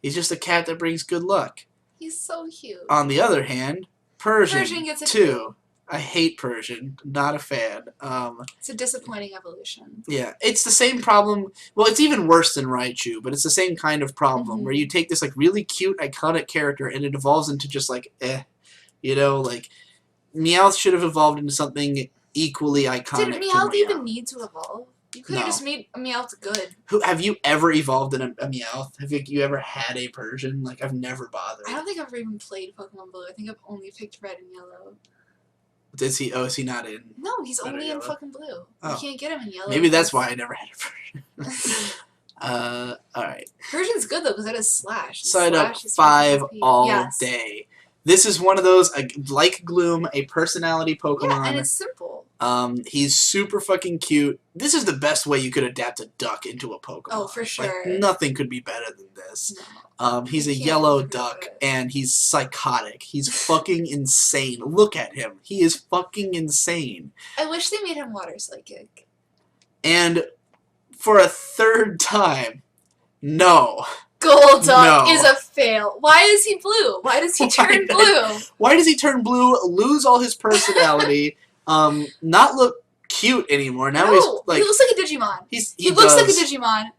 He's just a cat that brings good luck. He's so cute. On the other hand, Persian gets a 2. I hate Persian. Not a fan. It's a disappointing evolution. Yeah, it's the same problem. Well, it's even worse than Raichu, but it's the same kind of problem where you take this like really cute, iconic character and it evolves into just like you know, like Meowth should have evolved into something equally iconic. Did Meowth even need to evolve? You could have just made a Meowth good. Have you ever evolved in a Meowth? Have you ever had a Persian? Like, I've never bothered. I don't think I've ever even played Pokemon Blue. I think I've only picked Red and Yellow. Is he not in? No, he's only in fucking Blue. Oh. You can't get him in Yellow. Maybe that's why I never had a Persian. Alright. Persian's good though, because that is Slash. Side up 5 all day. This is one of those, like Gloom, a personality Pokemon. Yeah, and it's simple. He's super fucking cute. This is the best way you could adapt a duck into a Pokemon. Oh, for sure. Like, nothing could be better than this. No. He's a yellow duck, and he's psychotic. He's fucking insane. Look at him. He is fucking insane. I wish they made him water psychic. And for a 3rd time, no. Golduck is a fail. Why is he blue? Why does he turn blue? Why does he turn blue, lose all his personality, not look cute anymore? Now he's like... he looks like a Digimon. He looks like a Digimon.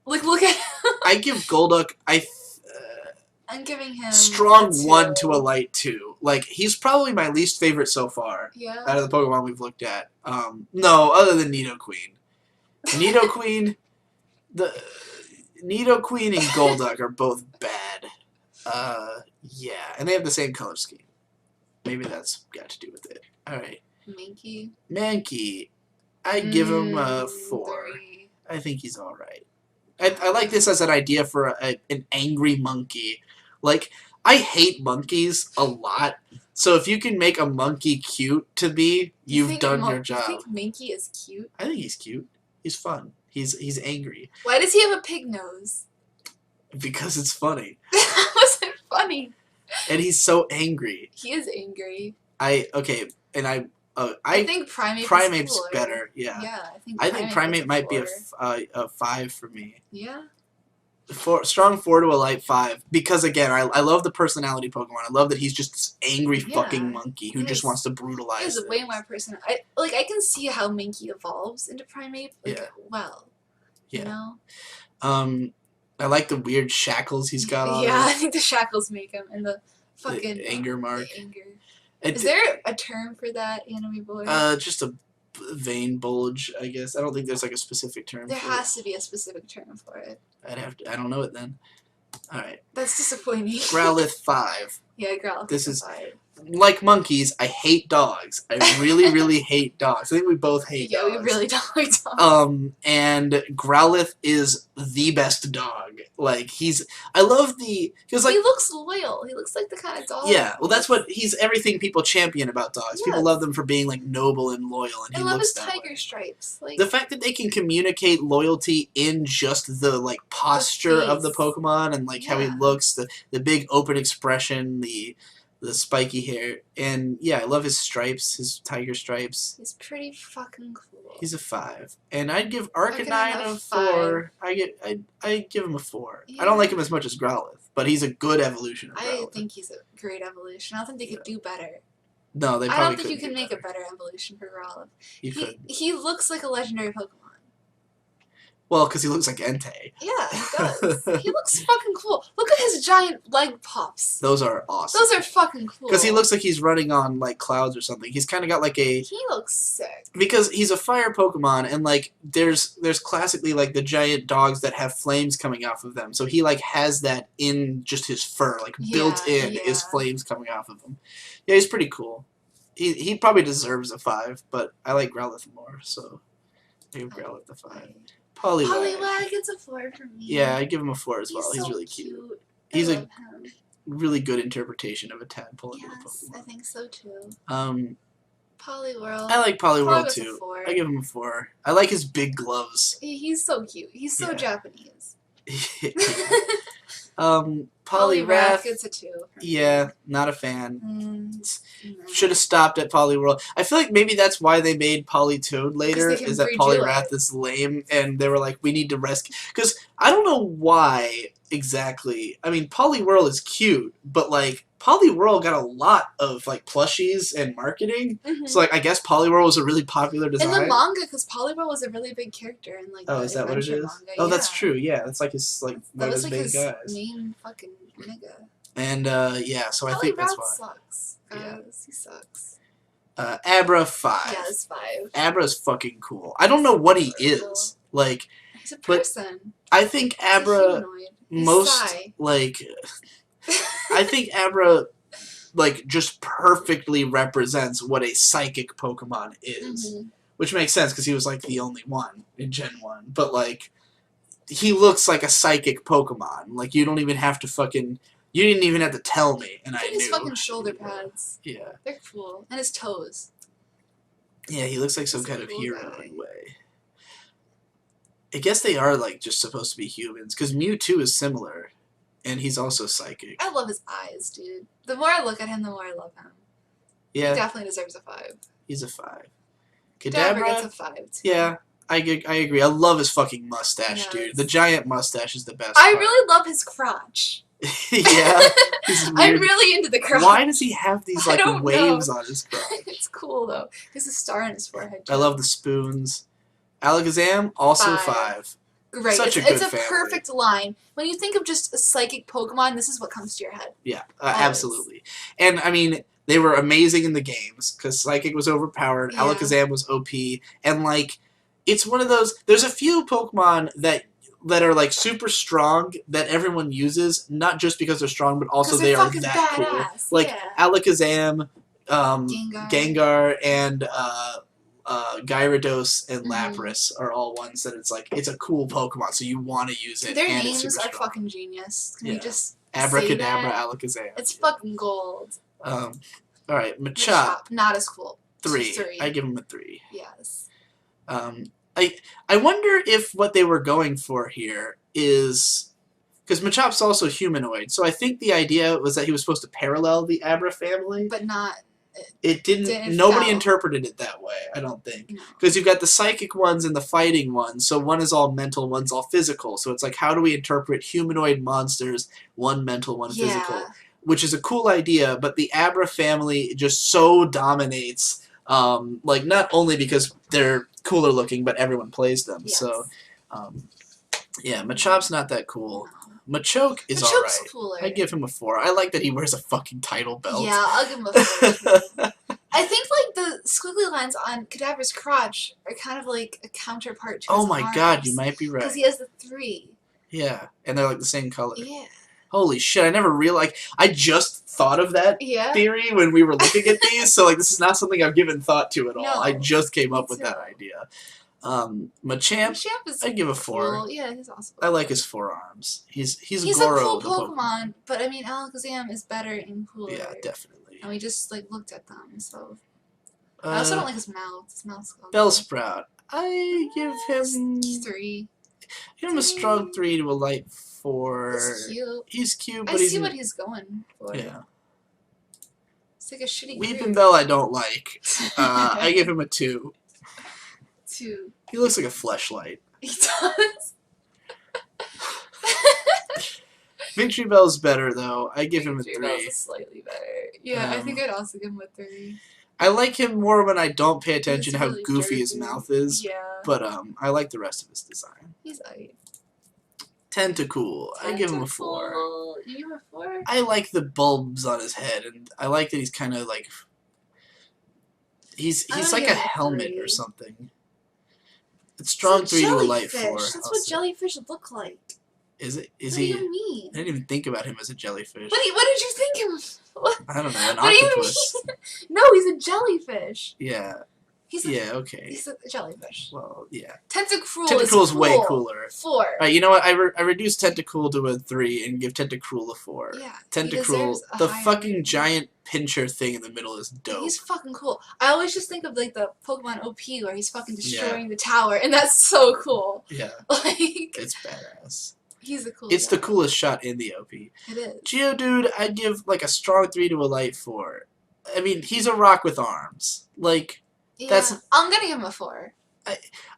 Like, look at him. I give Golduck... I'm giving him... strong 1 to a light 2. Like, he's probably my least favorite so far. Yeah. Out of the Pokemon we've looked at. No, other than Nidoqueen. Nidoqueen... Nidoqueen and Golduck are both bad. Yeah. And they have the same color scheme. Maybe that's got to do with it. Alright. Mankey. I'd give him a 4. 3. I think he's alright. I like this as an idea for an angry monkey. Like, I hate monkeys a lot. So if you can make a monkey cute to be, you've done your job. You think Mankey is cute? I think he's cute. He's fun. He's angry. Why does he have a pig nose? Because it's funny. That wasn't funny. And he's so angry. He is angry. I think Primate's better. Yeah. Yeah, I think Primate might be a 5 for me. Yeah. Strong 4 to a light 5 because again I love the personality Pokemon. I love that he's just this angry fucking monkey who just wants to brutalize. He has way more personality. I can see how Minky evolves into primate. Well, you know. I like the weird shackles he's got on. Yeah, I think the shackles make him and the fucking the anger mark. The anger. Is there a term for that, Anime Boy? Just a vein bulge, I guess. I don't think there's like a specific term. There has to be a specific term for it. I don't know it then. All right. That's disappointing. Growlithe 5. Yeah, Growlithe. This is 5. Like monkeys. I hate dogs. I really, really hate dogs. I think we both hate dogs. Yeah, we really don't like dogs. And Growlithe is the best dog. Like I love because like he looks loyal. He looks like the kind of dog. Yeah, well, that's what he's everything people champion about dogs. Yes. People love them for being like noble and loyal, and he looks that way. I love his tiger stripes. Like the fact that they can communicate loyalty in just the like posture of the Pokemon and like how he looks, the big open expression, the spiky hair, and yeah, I love his stripes, his tiger stripes. He's pretty fucking cool. He's a 5, and I'd give Arcanine a 4. I give him a 4. Yeah. I don't like him as much as Growlithe, but he's a good evolution of Growlithe. I think he's a great evolution. I don't think they could do better. No, they probably I don't think you can make a better evolution for Growlithe. He looks like a legendary Pokemon. Well, because he looks like Entei. Yeah, he does. He looks fucking cool. Look at his giant leg pops. Those are awesome. Those are fucking cool. Because he looks like he's running on, like, clouds or something. He's kind of got, like, a... He looks sick. Because he's a fire Pokemon, and, like, there's classically, like, the giant dogs that have flames coming off of them. So he, like, has that in just his fur. Like, built in is flames coming off of him. Yeah, he's pretty cool. He probably deserves a 5, but I like Growlithe more, so I give Growlithe a 5. Poliwag gets a 4 for me. Yeah, I give him a 4 as well. He's so really cute. He's a really good interpretation of a tadpole into a Pokemon. I think so too. Poliwhirl. I like Poliwhirl too. I give him a 4. I like his big gloves. He's so cute. He's so Japanese. Poliwrath gets a 2. Yeah, not a fan. Should have stopped at Poliwhirl. I feel like maybe that's why they made Politoed later, is that Poliwrath is lame, and they were like, we need to rescue... Because I don't know why exactly. I mean, Poliwhirl is cute, but, like, Poliwhirl got a lot of, like, plushies and marketing. So, like, I guess Poliwhirl was a really popular design. In the manga, because Poliwhirl was a really big character in, like, is that what it is? Manga. Oh, that's true, yeah. That's, like, his, like, one of his main guys. Main fucking nigga. And, yeah, so I think that's why. Sucks, guys. He sucks. Abra 5. Yeah, it's 5. Abra's fucking cool. I don't know what he is. Like, he's a person. I think Abra like... I think Abra, like, just perfectly represents what a psychic Pokemon is. Which makes sense, because he was, like, the only one in Gen 1. But, like, he looks like a psychic Pokemon. Like, you don't even have to fucking... You didn't even have to tell me, and I knew. His fucking shoulder pads. Yeah. They're cool. And his toes. Yeah, he looks like some kind of hero in a way. I guess they are, like, just supposed to be humans, because Mewtwo is similar. And he's also psychic. I love his eyes, dude. The more I look at him, the more I love him. Yeah. He definitely deserves a 5. He's a 5. Kadabra gets a 5, too. Yeah, I agree. I love his fucking mustache, dude. The giant mustache is the best I really love his crotch. Yeah. I'm really into the crotch. Why does he have these, like, waves on his crotch? It's cool, though. There's a star on his forehead, too. I love the spoons. Alakazam, also 5. Great. It's a perfect line. When you think of just a psychic Pokemon, this is what comes to your head. Yeah, absolutely. And, I mean, they were amazing in the games, because Psychic was overpowered, Alakazam was OP, and, like, it's one of those... There's a few Pokemon that are, like, super strong that everyone uses, not just because they're strong, but also they are that badass. Cool. Like, Alakazam, Gengar, and... Gyarados and Lapras are all ones that it's like, it's a cool Pokemon, so you want to use it. Their names are fucking genius. Can you just Abracadabra, Alakazam. It's fucking gold. Alright, Machop. Not as cool. 3. I give him a 3. Yes. I wonder if what they were going for here is... Because Machop's also humanoid, so I think the idea was that he was supposed to parallel the Abra family. But not... it didn't. Nobody interpreted it that way. I don't think, because you've got the psychic ones and the fighting ones. So one is all mental, one's all physical. So it's like, how do we interpret humanoid monsters? One mental, one physical, which is a cool idea. But the Abra family just so dominates. Like, not only because they're cooler looking, but everyone plays them. Yes. So, yeah, Machop's not that cool. Machoke is alright. Cooler. I give him a 4. I like that he wears a fucking title belt. Yeah, I'll give him a 4. I think, like, the squiggly lines on Cadaver's crotch are kind of like a counterpart to his arms. God, you might be right. Because he has the 3. Yeah, and they're like the same color. Yeah. Holy shit, I never realized. I just thought of that theory when we were looking at these, so, like, this is not something I've given thought to at all. No, I just came up with that idea. Machamp is I give a 4. Cool. Yeah, he's awesome. I like his forearms. He's Goro, a cool Pokemon, but I mean Alakazam is better and cooler. Yeah, definitely. And we just like looked at them, so I also don't like his mouth. His mouth's Bellsprout. I give him 3. Give him a strong 3 to a light 4. He's cute. He's cute, but I see what he's going for. Yeah. It's like a shitty Weeping Bell I don't like. I give him a 2. 2. He looks like a fleshlight. He does. Victory Bell's better though. I give him a 3. Victory Bell's slightly better. Yeah, I think I'd also give him a 3. I like him more when I don't pay attention to how really goofy his mouth is. Yeah. But I like the rest of his design. He's alright. Tentacool. I give him a 4. You give him a 4? I like the bulbs on his head, and I like that he's kind of like he's like a helmet or something. It's strong 3 to a light 4. That's what jellyfish look like. Is it? What do you mean? I didn't even think about him as a jellyfish. What did you think him? What? I don't know. An octopus. No, he's a jellyfish. Yeah. Okay. He's a jellyfish. Well, yeah. Tentacruel is way cooler. 4. Alright, you know what? I reduced Tentacruel to a 3 and give Tentacruel a 4. Yeah. Tentacruel, the fucking giant pincher thing in the middle is dope. He's fucking cool. I always just think of like the Pokemon OP where he's fucking destroying the tower, and that's so cool. Yeah. Like it's badass. He's the coolest. It's the coolest shot in the OP. It is. Geodude, I'd give like a strong 3 to a light 4. I mean, he's a rock with arms. Like, I'm gonna give him a 4.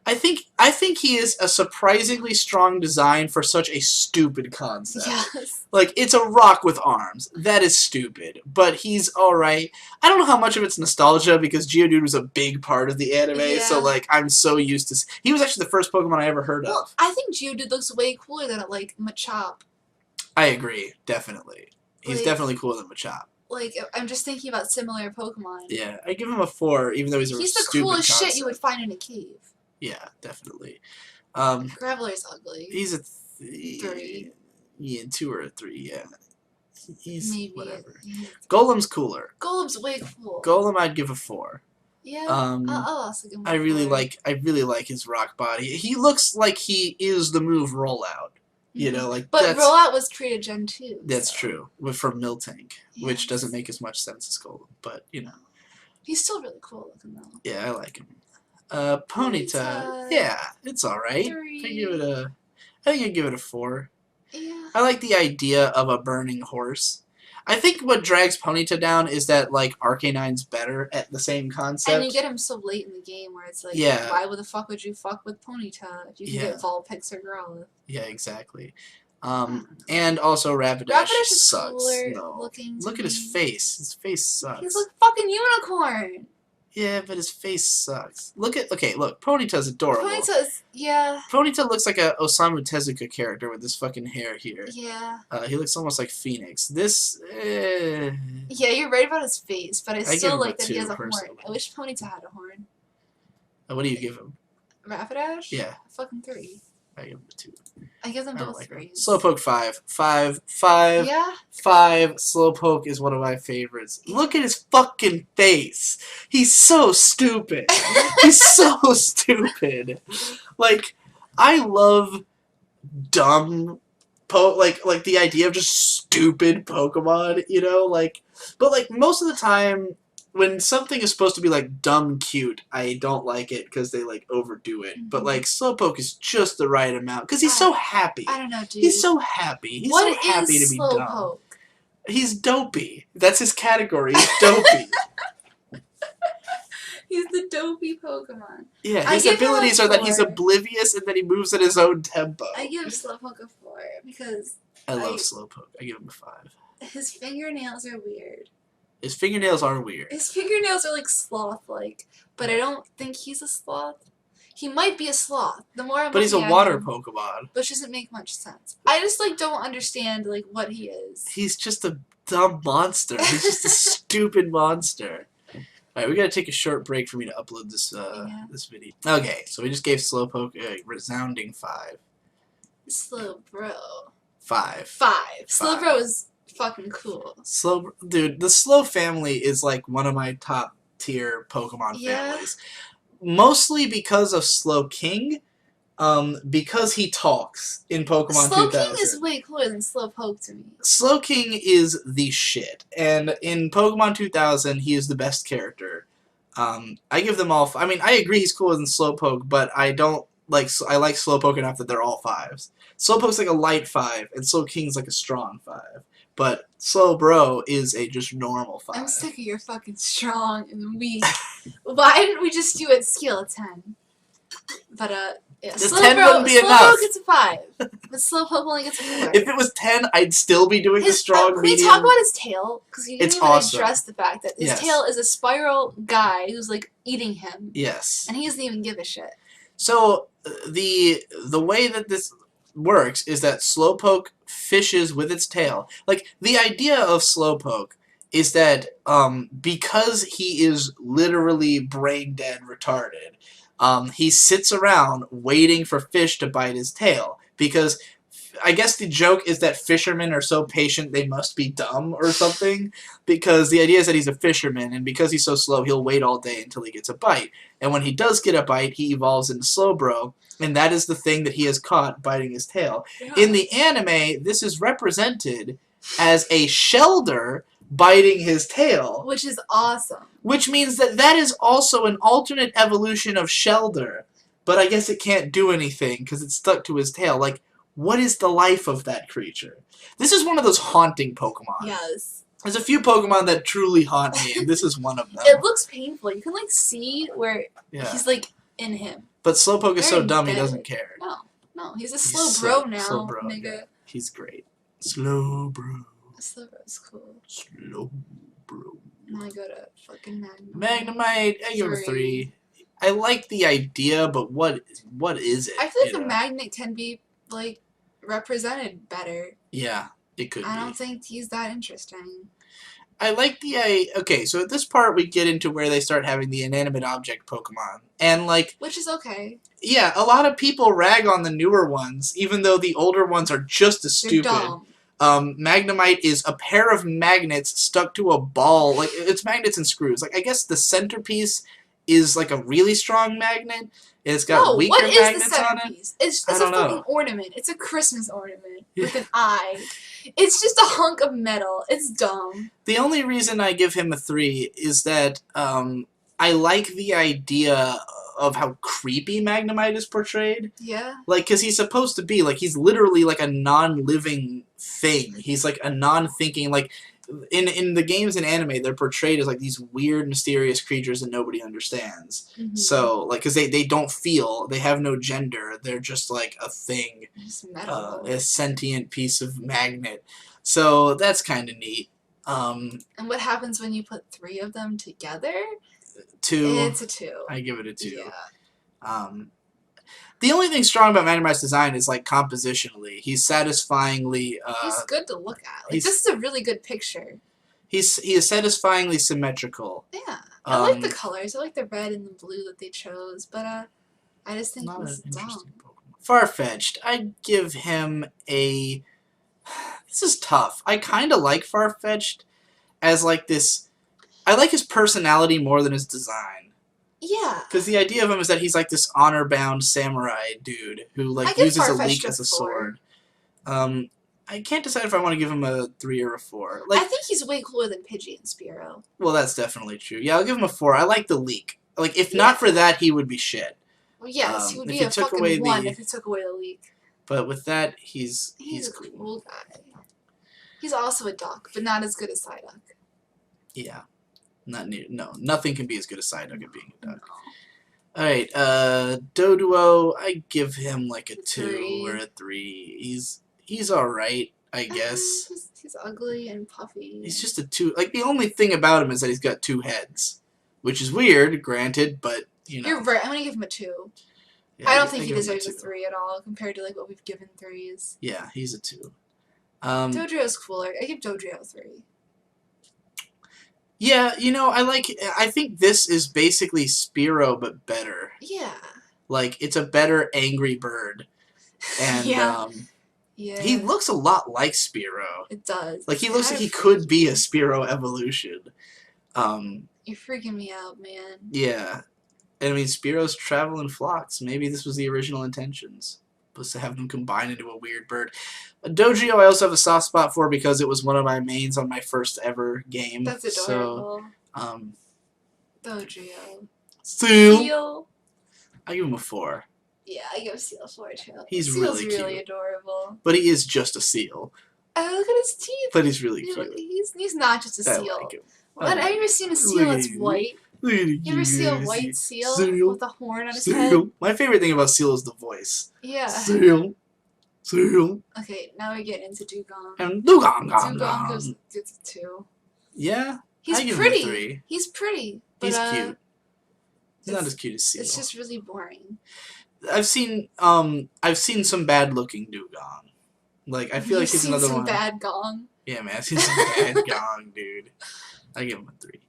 I think he is a surprisingly strong design for such a stupid concept. Yes. Like, it's a rock with arms. That is stupid. But he's alright. I don't know how much of it's nostalgia because Geodude was a big part of the anime, so like I'm so used to he was actually the first Pokemon I ever heard of. I think Geodude looks way cooler than like Machop. I agree, definitely. He's definitely cooler than Machop. Like, I'm just thinking about similar Pokemon. Yeah, I give him a 4, even though he's the coolest shit you would find in a cave. Yeah, definitely. Graveler's ugly. He's a 3. Yeah, 2 or a 3, yeah. He's maybe whatever. Golem's cooler. Golem's way cool. Golem I'd give a 4. Yeah. I'll also give him a 4. I really like his rock body. He looks like he is the move Rollout. You know, like but Rollout was created Gen 2. That's true. From Miltank, which doesn't make as much sense as Golem, but you know. He's still really cool looking though. Yeah, I like him. Ponyta. Yeah, it's alright. 3. I think I'd give it a 4. Yeah. I like the idea of a burning horse. I think what drags Ponyta down is that, like, Arcanine's better at the same concept. And you get him so late in the game where it's like, why the fuck would you fuck with Ponyta if you can get Vulpix or Growlithe? Yeah, exactly. And also Rapidash sucks. Look at his face. His face sucks. He's like fucking unicorn. Yeah, but his face sucks. Look, Ponyta's adorable. Ponyta looks like a Osamu Tezuka character with this fucking hair here. Yeah. He looks almost like Phoenix. This, Yeah, you're right about his face, but I still like that he has a horn. I wish Ponyta had a horn. What do you give him? Rapidash? Yeah. Fucking 3. I give him a 2. I give them both 3s. Slowpoke 5. 5. Yeah? 5. Slowpoke is one of my favorites. Look at his fucking face. He's so stupid. He's so stupid. Like, I love dumb like the idea of just stupid Pokemon, you know? Like, but like most of the time when something is supposed to be like dumb cute, I don't like it because they like overdo it. But like Slowpoke is just the right amount because he's so happy. I don't know, dude. He's so happy. He's so happy to be dumb. He's dopey. That's his category. He's dopey. He's the dopey Pokemon. Yeah, his abilities are that he's oblivious and that he moves at his own tempo. I give Slowpoke a 4 because I love Slowpoke. I give him a 5. His fingernails are weird. His fingernails are weird. His fingernails are like sloth-like, but I don't think he's a sloth. He might be a sloth. The more I'm But he's a water Pokemon. Which doesn't make much sense. I just like don't understand like what he is. He's just a dumb monster. He's just a stupid monster. Alright, we gotta take a short break for me to upload this this video. Okay, so we just gave Slowpoke a resounding 5. Slowbro. 5. 5. Slowbro is fucking cool. Dude, the Slow family is like one of my top tier Pokemon families. Mostly because of Slowking, because he talks in Pokemon 2000. Slowking is way cooler than Slowpoke to me. Slowking is the shit, and in Pokemon 2000, he is the best character. I give them all. I mean, I agree he's cooler than Slowpoke, but I don't like. I like Slowpoke enough that they're all 5s. Slowpoke's like a light 5, and Slowking's like a strong 5. But Slowbro is a just normal 5. I'm sick of your fucking strong and weak. Why didn't we just do it scale of 10? But yeah, just 10 wouldn't be enough. Slowpoke gets a 5, but Slowpoke only gets a 4. If it was 10, I'd still be doing the strong medium. Can we talk about his tail? Because you didn't even awesome. address the fact that his tail is a spiral guy who's like eating him. Yes. And he doesn't even give a shit. So the way that this works is that Slowpoke fishes with its tail. Like, the idea of Slowpoke is that because he is literally brain dead retarded, he sits around waiting for fish to bite his tail. Because I guess the joke is that fishermen are so patient they must be dumb or something. Because the idea is that he's a fisherman, and because he's so slow, he'll wait all day until he gets a bite. And when he does get a bite, he evolves into Slowbro, and that is the thing that he has caught biting his tail. Yeah. In the anime, this is represented as a Shelder biting his tail. Which is awesome. Which means that that is also an alternate evolution of Shelder. But I guess it can't do anything because it's stuck to his tail. Like, what is the life of that creature? This is one of those haunting Pokemon. Yes. There's a few Pokemon that truly haunt me, and this is one of them. It looks painful. You can, like, see where he's, like, in him. But Slowpoke is so dumb he doesn't care. No, he's a Slowbro now, nigga. Yeah. He's great. Slowbro. Slowbro's cool. Slowbro. Now I go to fucking Magnemite. Magnemite, I give him a 3. I like the idea, but what is it? I feel like the Magnet can be, like, represented better. Yeah, it could be. I don't think he's that interesting. I like the okay, so at this part we get into where they start having the inanimate object Pokemon. And like, which is okay. Yeah, a lot of people rag on the newer ones, even though the older ones are just as stupid. They're dumb. Magnemite is a pair of magnets stuck to a ball. Like, it's magnets and screws. Like, I guess the centerpiece is like a really strong magnet. It's got weaker magnets on it. It's a fucking ornament. It's a Christmas ornament with an eye. It's just a hunk of metal. It's dumb. The only reason I give him a 3 is that I like the idea of how creepy Magnemite is portrayed. Yeah. Like, because he's supposed to be, like, he's literally like a non-living thing. He's like a non-thinking, like, in the games and anime, they're portrayed as like these weird, mysterious creatures that nobody understands. Mm-hmm. So, like, because they don't feel, they have no gender, they're just like a thing, a sentient piece of magnet. So that's kind of neat. And what happens when you put 3 of them together? 2. It's a 2. I give it a 2. Yeah. The only thing strong about Magnemite's design is, like, compositionally. He's satisfyingly... he's good to look at. Like, this is a really good picture. He is satisfyingly symmetrical. Yeah. I like the colors. I like the red and the blue that they chose, but I just think he's dumb. Farfetch'd. I'd give him a... This is tough. I kind of like Farfetch'd as, like, this... I like his personality more than his design. Yeah. Because the idea of him is that he's like this honor-bound samurai dude who like uses a leek as a sword. I can't decide if I want to give him a 3 or a 4. Like, I think he's way cooler than Pidgey and Spearow. Well, that's definitely true. Yeah, I'll give him a 4. I like the leek. Like, if not for that, he would be shit. Well, yes, he would be a fucking 1 if he took away the leek. But with that, he's a cool guy. He's also a duck, but not as good as Psyduck. Yeah. Not near. No, nothing can be as good as Psyduck at being a duck. No. Alright, Doduo, I give him like a 2 3. or a 3. He's alright, I guess. He's ugly and puffy. He's just a 2. Like, the only thing about him is that he's got 2 heads. Which is weird, granted, but, you know. You're right, I'm gonna give him a 2. Yeah, I don't think he deserves a 3 at all, compared to, like, what we've given 3s. Yeah, he's a 2. Dodrio's cooler. I give Dodrio a 3. Yeah, you know, I think this is basically Spearow, but better. Yeah. Like, it's a better angry bird. And, yeah. He looks a lot like Spearow. It does. Like, he looks like he could be a Spearow evolution. You're freaking me out, man. Yeah. And, I mean, Spearows travel in flocks. Maybe this was the original intentions. Was to have them combine into a weird bird. Dodrio I also have a soft spot for because it was one of my mains on my first ever game. That's adorable. So, Dodrio. Seal. I give him a 4. Yeah, I give Seal a 4 too. He's Seal's really cute. Adorable. But he is just a seal. Oh, look at his teeth. But he's really cute. He's not just a seal. I like him. Have you ever seen a seal that's white? You ever see a white seal with a horn on his head? My favorite thing about Seal is the voice. Yeah. Seal. Okay, now we get into Dugong. And Dugong. Dugong gets a 2. Yeah? He's I give pretty. Him a 3. He's pretty. But, he's cute. He's not as cute as Seal. It's just really boring. I've seen some bad looking Dugong. Like, I feel like he's another one. You've seen some bad Gong? Yeah, man, I've seen some bad Gong, dude. I give him a 3.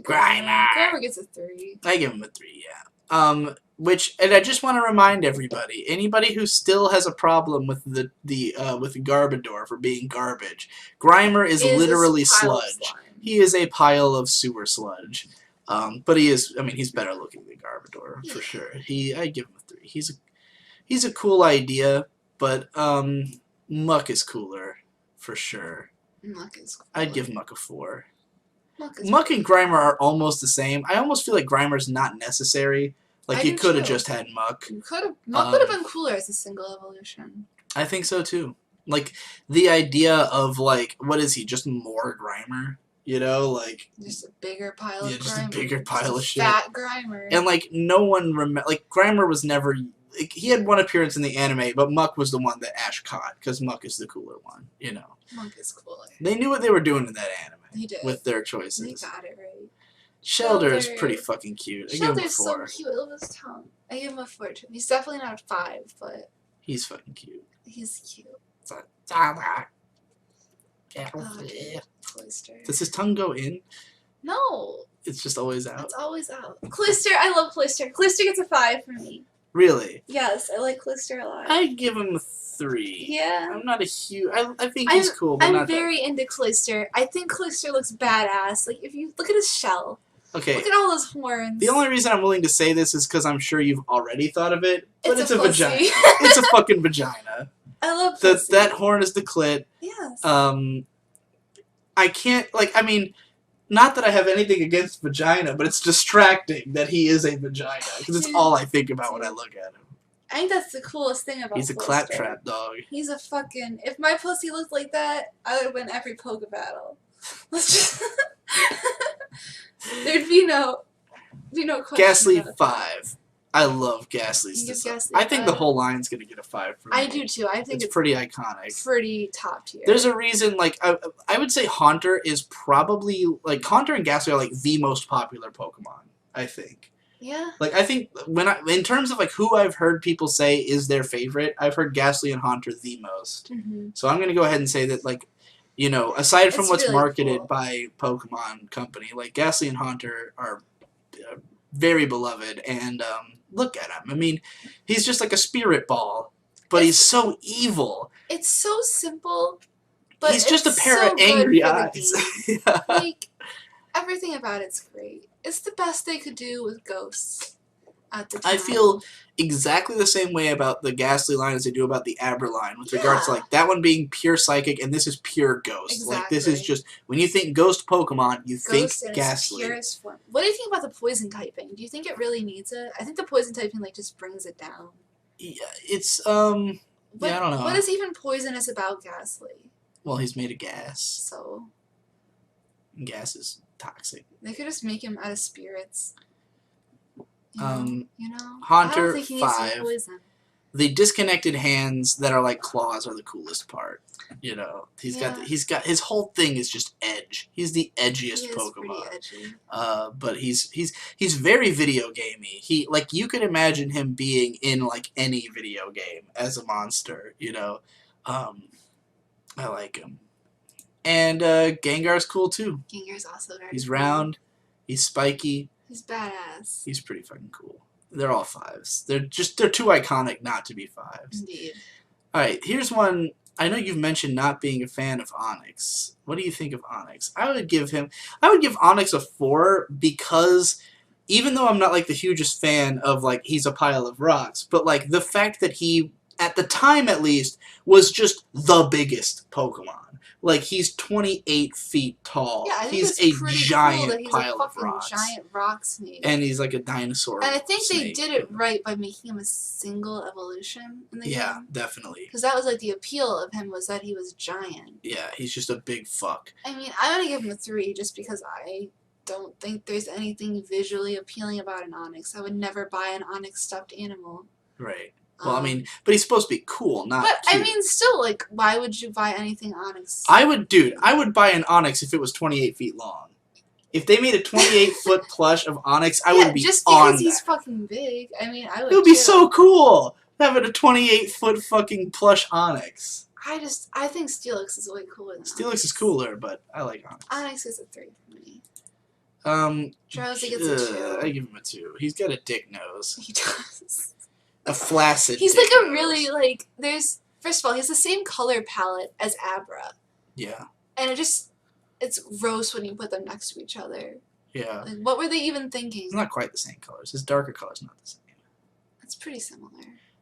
Grimer gets a 3. I give him a 3, yeah. And I just want to remind everybody, anybody who still has a problem with with Garbodor for being garbage, Grimer is literally sludge. He is a pile of sewer sludge. But he's better looking than Garbodor for sure. I give him a 3. He's a cool idea, but Muck is cooler for sure. Muck is cooler. I'd give Muck a 4. Muck and Grimer are almost the same. I almost feel like Grimer's not necessary. Like, you could have just had Muck. Muck would have been cooler as a single evolution. I think so, too. Like, the idea of, like, what is he, just more Grimer? You know, like... Just a bigger pile of Grimer. Yeah, just a bigger pile of shit. Fat Grimer. And, like, no one like, Grimer was never... Like, he had one appearance in the anime, but Muck was the one that Ash caught, because Muck is the cooler one, you know. Muck is cooler. They knew what they were doing in that anime. They did. With their choices. They got it right. Shelter is pretty fucking cute. I give him a 4. So cute. I love his tongue. I give him a 4 too. He's definitely not a 5, but... He's fucking cute. He's cute. Cloyster. Does his tongue go in? No. It's just always out? It's always out. Cloyster, I love Cloyster. Cloyster gets a 5 for me. Really? Yes, I like Cloyster a lot. I give him a 3. Yeah. I'm not a huge... I think he's cool, but I'm very into Cloyster. I think Cloyster looks badass. Like, if you look at his shell. Okay. Look at all those horns. The only reason I'm willing to say this is because I'm sure you've already thought of it, but it's a vagina. It's It's a fucking vagina. I love that horn is the clit. Yes. I can't, like, I mean, not that I have anything against vagina, but it's distracting that he is a vagina, because it's all I think about when I look at him. I think that's the coolest thing about He's a claptrap dog. He's a fucking... If my pussy looked like that, I would win every Poke battle. Let's just... There'd be no question. Ghastly 5. I love Ghastly's design. I think the whole line's going to get a 5 for me. I do too. I think it's pretty iconic. Pretty top tier. There's a reason, like, I would say Haunter is probably, like, Haunter and Ghastly are, like, the most popular Pokemon, I think. Yeah. Like, I think, in terms of, like, who I've heard people say is their favorite, I've heard Ghastly and Haunter the most. Mm-hmm. So I'm going to go ahead and say that, like, you know, aside from what's really marketed by Pokemon Company, like, Ghastly and Haunter are very beloved, and, look at him. I mean, he's just like a spirit ball, but he's so evil. It's so simple, but he's just a pair of angry eyes. Yeah. Like, everything about it's great. It's the best they could do with ghosts at the time. I feel exactly the same way about the Ghastly line as I do about the Aber line, with regards to, like, that one being pure psychic, and this is pure ghost. Exactly. Like, this is just, when you think ghost Pokemon, you think Ghastly. Purest form. What do you think about the poison typing? Do you think it really needs it? I think the poison typing, like, just brings it down. Yeah, it's, yeah, I don't know. What is even poisonous about Ghastly? Well, he's made of gas. So? And gas is toxic. They could just make him out of spirits. You know? I Haunter don't think he needs to be 5. poison. The disconnected hands that are like claws are the coolest part. You know, he's got his whole thing is just edge. He's the edgiest Pokemon. Pretty edgy. But he's very video gamey. He like you could imagine him being in like any video game as a monster. You know, I like him. And Gengar's cool too. Gengar's also very. He's cool. round. He's spiky. He's badass. He's pretty fucking cool. They're all 5s. They're too iconic not to be 5s. Indeed. All right, here's one. I know you've mentioned not being a fan of Onyx. What do you think of Onyx? I would give Onyx a 4 because even though I'm not like the hugest fan of like he's a pile of rocks, but like the fact that he at the time at least was just the biggest Pokemon. Like he's 28 feet tall. Yeah, I think he's it's a pretty giant cool that he's pile a of rocks. giant rock snake. And he's like a dinosaur. And I think snake. they did it right by making him a single evolution in the game. Yeah, definitely. Because that was like the appeal of him was that he was giant. Yeah, he's just a big fuck. I mean, I'm gonna give him a 3 just because I don't think there's anything visually appealing about an Onyx. I would never buy an Onyx stuffed animal. Right. Well, I mean, but he's supposed to be cool, not But, cute. I mean, still, like, why would you buy anything Onyx? I would buy an Onyx if it was 28 feet long. If they made a 28-foot plush of Onyx, I would be just on because he's that. fucking big. I mean, I would It would be too. so cool having a 28-foot fucking plush Onyx. I think Steelix is way cooler than Steelix Onyx. is cooler, but I like Onyx. Onyx is a 3 for me. Drowsy gets a 2. I give him a 2. He's got a dick nose. He does. A flaccid He's dick like a nose. really, like, first of all, he has the same color palette as Abra. Yeah. And it's gross when you put them next to each other. Yeah. Like, what were they even thinking? It's not quite the same colors. His darker color's not the same. It's pretty similar.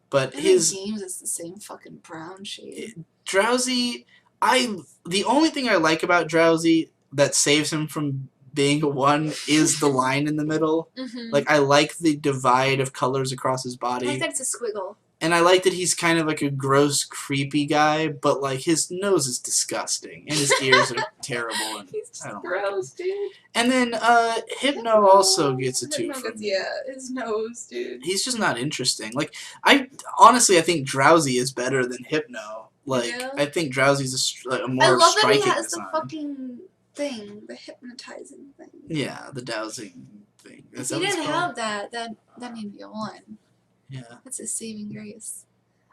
But In his the games, it's the same fucking brown shade. Drowsy, the only thing I like about Drowsy that saves him from being a 1 is the line in the middle. Mm-hmm. Like, I like the divide of colors across his body. I think that's a squiggle. And I like that he's kind of like a gross, creepy guy, but like his nose is disgusting and his ears are terrible. And He's I don't gross, dude. And then Hypno also gets a 2 from me. Yeah, his nose, dude. He's just not interesting. Like, honestly, I think Drowsy is better than Hypno. Like, Yeah. I think Drowsy's a more I love that striking he has design. the fucking thing, the hypnotizing thing. Yeah, the dowsing thing. Is If that he what it's didn't called? have that, that need to be a 1. Yeah. That's a saving grace.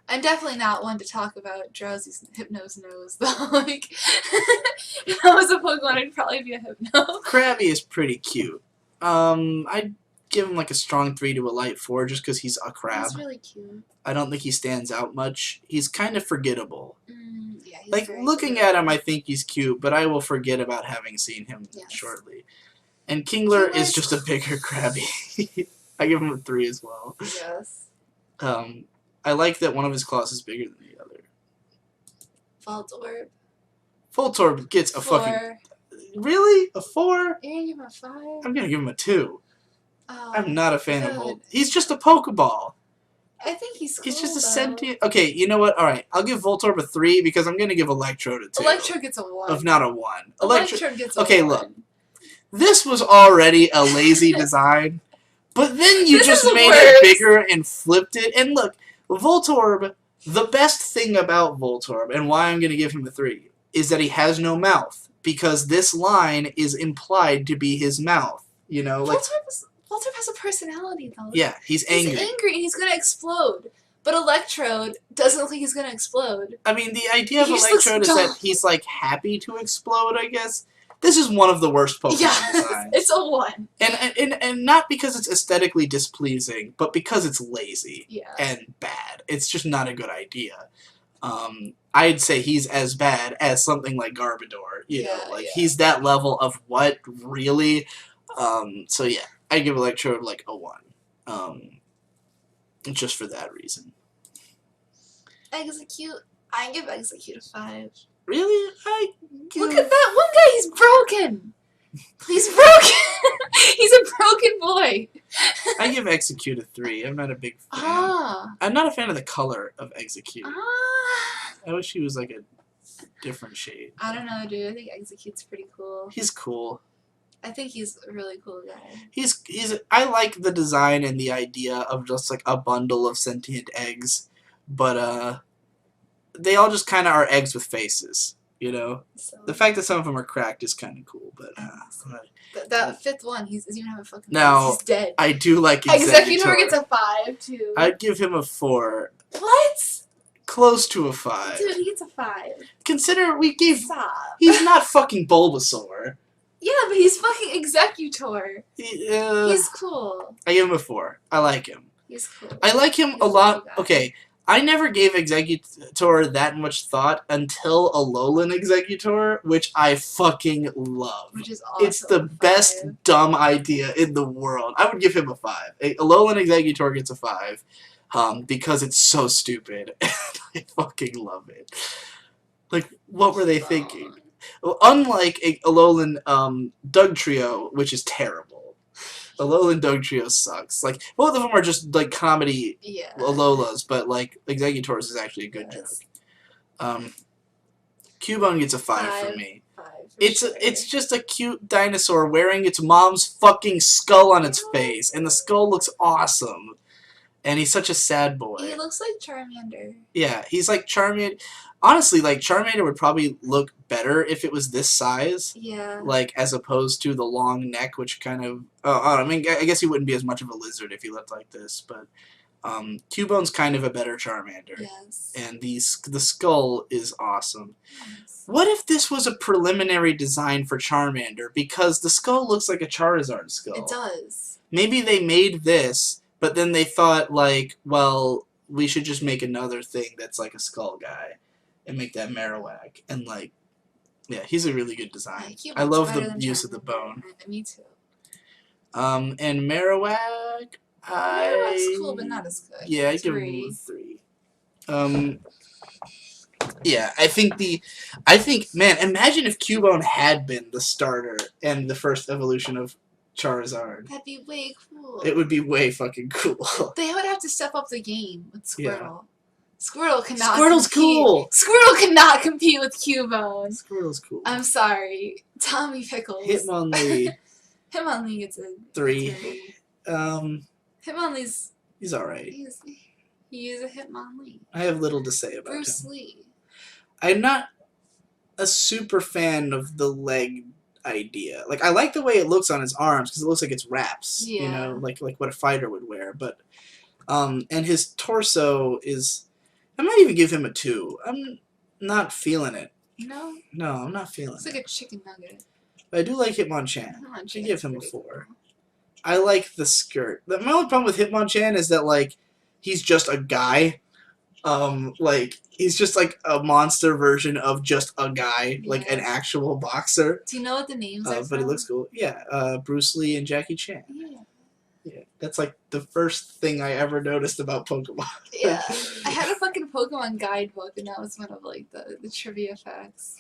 I'm definitely not one to talk about Drowsy's Hypno's nose, though. Like, if I was a Pokemon, I'd probably be a Hypno. Krabby is pretty cute. I'd give him like a strong 3 to a light 4 just because he's a crab. He's really cute. I don't think he stands out much. He's kind of forgettable. Yeah, he's Like, very looking cute. at him, I think he's cute, but I will forget about having seen him Yes. shortly. And Kingler is Kingler's- just a bigger Krabby. I give him a 3 as well. Yes. I like that one of his claws is bigger than the other. Voltorb. Voltorb gets a 4. fucking... Really? A 4? You're gonna give him a 5? I'm gonna give him a 2. Oh, I'm not a fan of good. Volt. He's just a Pokeball. I think he's cool, He's just a though. sentient... Okay, you know what? Alright, I'll give Voltorb a 3 because I'm gonna give Electrode a 2. Electrode gets a 1. Of not a 1. Electrode gets a 1. Okay, look. This was already a lazy design, but then you This just is the made worst. it bigger and flipped it. And look, Voltorb, the best thing about Voltorb, and why I'm going to give him a 3, is that he has no mouth. Because this line is implied to be his mouth. You know, like... Voltorb has a personality, though. Yeah, he's angry. He's angry and he's gonna explode. But Electrode doesn't look like he's gonna explode. I mean, the idea of He just looks Electrode is that dumb. he's, like, happy to explode, I guess. This is one of the worst Pokemon Yeah, designs. it's a 1. And not because it's aesthetically displeasing, but because it's lazy. Yeah. And bad. It's just not a good idea. I'd say he's as bad as something like Garbodor. You know, like he's that level of what really. So yeah, I give Electrode like a 1. Just for that reason. Execute. I give Execute a 5. Really? Look at that one guy. He's broken. He's broken. He's a broken boy. I give Execute a 3. I'm not a big fan. Ah. I'm not a fan of the color of Execute. Ah. I wish he was like a different shade. I don't know, dude. I think Execute's pretty cool. He's cool. I think he's a really cool guy. I like the design and the idea of just like a bundle of sentient eggs, but they all just kind of are eggs with faces, you know. So, the fact that some of them are cracked is kind of cool, but that fifth one, he doesn't even have a fucking now face. He's dead. I do like Executor gets a 5 too. I'd give him a 4. What? Close to a 5. Dude, he gets a 5. Consider we gave. Stop. He's not fucking Bulbasaur. Yeah, but he's fucking Executor. He's cool. I give him a 4. I like him. He's cool. I like him He's a lot. cool guy. Okay, I never gave Executor that much thought until Alolan Executor, which I fucking love. Which is awesome. It's the best dumb idea in the world. I would give him a 5. Alolan Executor gets a 5 because it's so stupid. I fucking love it. Like, what were they thinking? Well, unlike Alolan Dugtrio, which is terrible. Alolan Dugtrio sucks. Like, both of them are just, like, comedy Alolas, but, like, Executors is actually a good joke. Cubone gets a 5 from me. It's just a cute dinosaur wearing its mom's fucking skull on its face, and the skull looks awesome. And he's such a sad boy. He looks like Charmander. Yeah, he's like Charmander. Honestly, like, Charmander would probably look better if it was this size. Yeah. Like, as opposed to the long neck, which kind of... I mean, I guess he wouldn't be as much of a lizard if he looked like this, but... Cubone's kind of a better Charmander. Yes. And the skull is awesome. Yes. What if this was a preliminary design for Charmander? Because the skull looks like a Charizard skull. It does. Maybe they made this, but then they thought, like, well, we should just make another thing that's like a skull guy. And make that Marowak. And, like, yeah, he's a really good design. I love the use of the bone. Me too. And Marowak... Marowak's cool, but not as good. Yeah, I give him a 3. Yeah, I think, man, imagine if Cubone had been the starter and the first evolution of Charizard. That'd be way cool. It would be way fucking cool. They would have to step up the game with Squirtle. Yeah. Squirtle cannot Squirtle's compete. Cool! Squirtle cannot compete with Cubone. Squirtle's cool. I'm sorry. Tommy Pickles. Hitmonlee. Hitmonlee gets a 3. Hitmonlee's... He's alright. He is a Hitmonlee. I have little to say about Bruce him. Lee. I'm not a super fan of the leg idea. Like, I like the way it looks on his arms because it looks like it's wraps. Yeah. You know, like what a fighter would wear. But, and his torso is... I might even give him a 2. I'm not feeling it. No? No, I'm not feeling it. It's like a chicken nugget. But I do like Hitmonchan. I give him a 4. I like the skirt. My only problem with Hitmonchan is that, like, he's just a guy. Like, he's just, like, a monster version of just a guy. Yeah. Like, an actual boxer. Do you know what the names are But from? he looks cool. Yeah, Bruce Lee and Jackie Chan. Yeah. Yeah, that's, like, the first thing I ever noticed about Pokemon. Yeah. I had a fucking Pokemon guidebook, and that was one of, like, the trivia facts.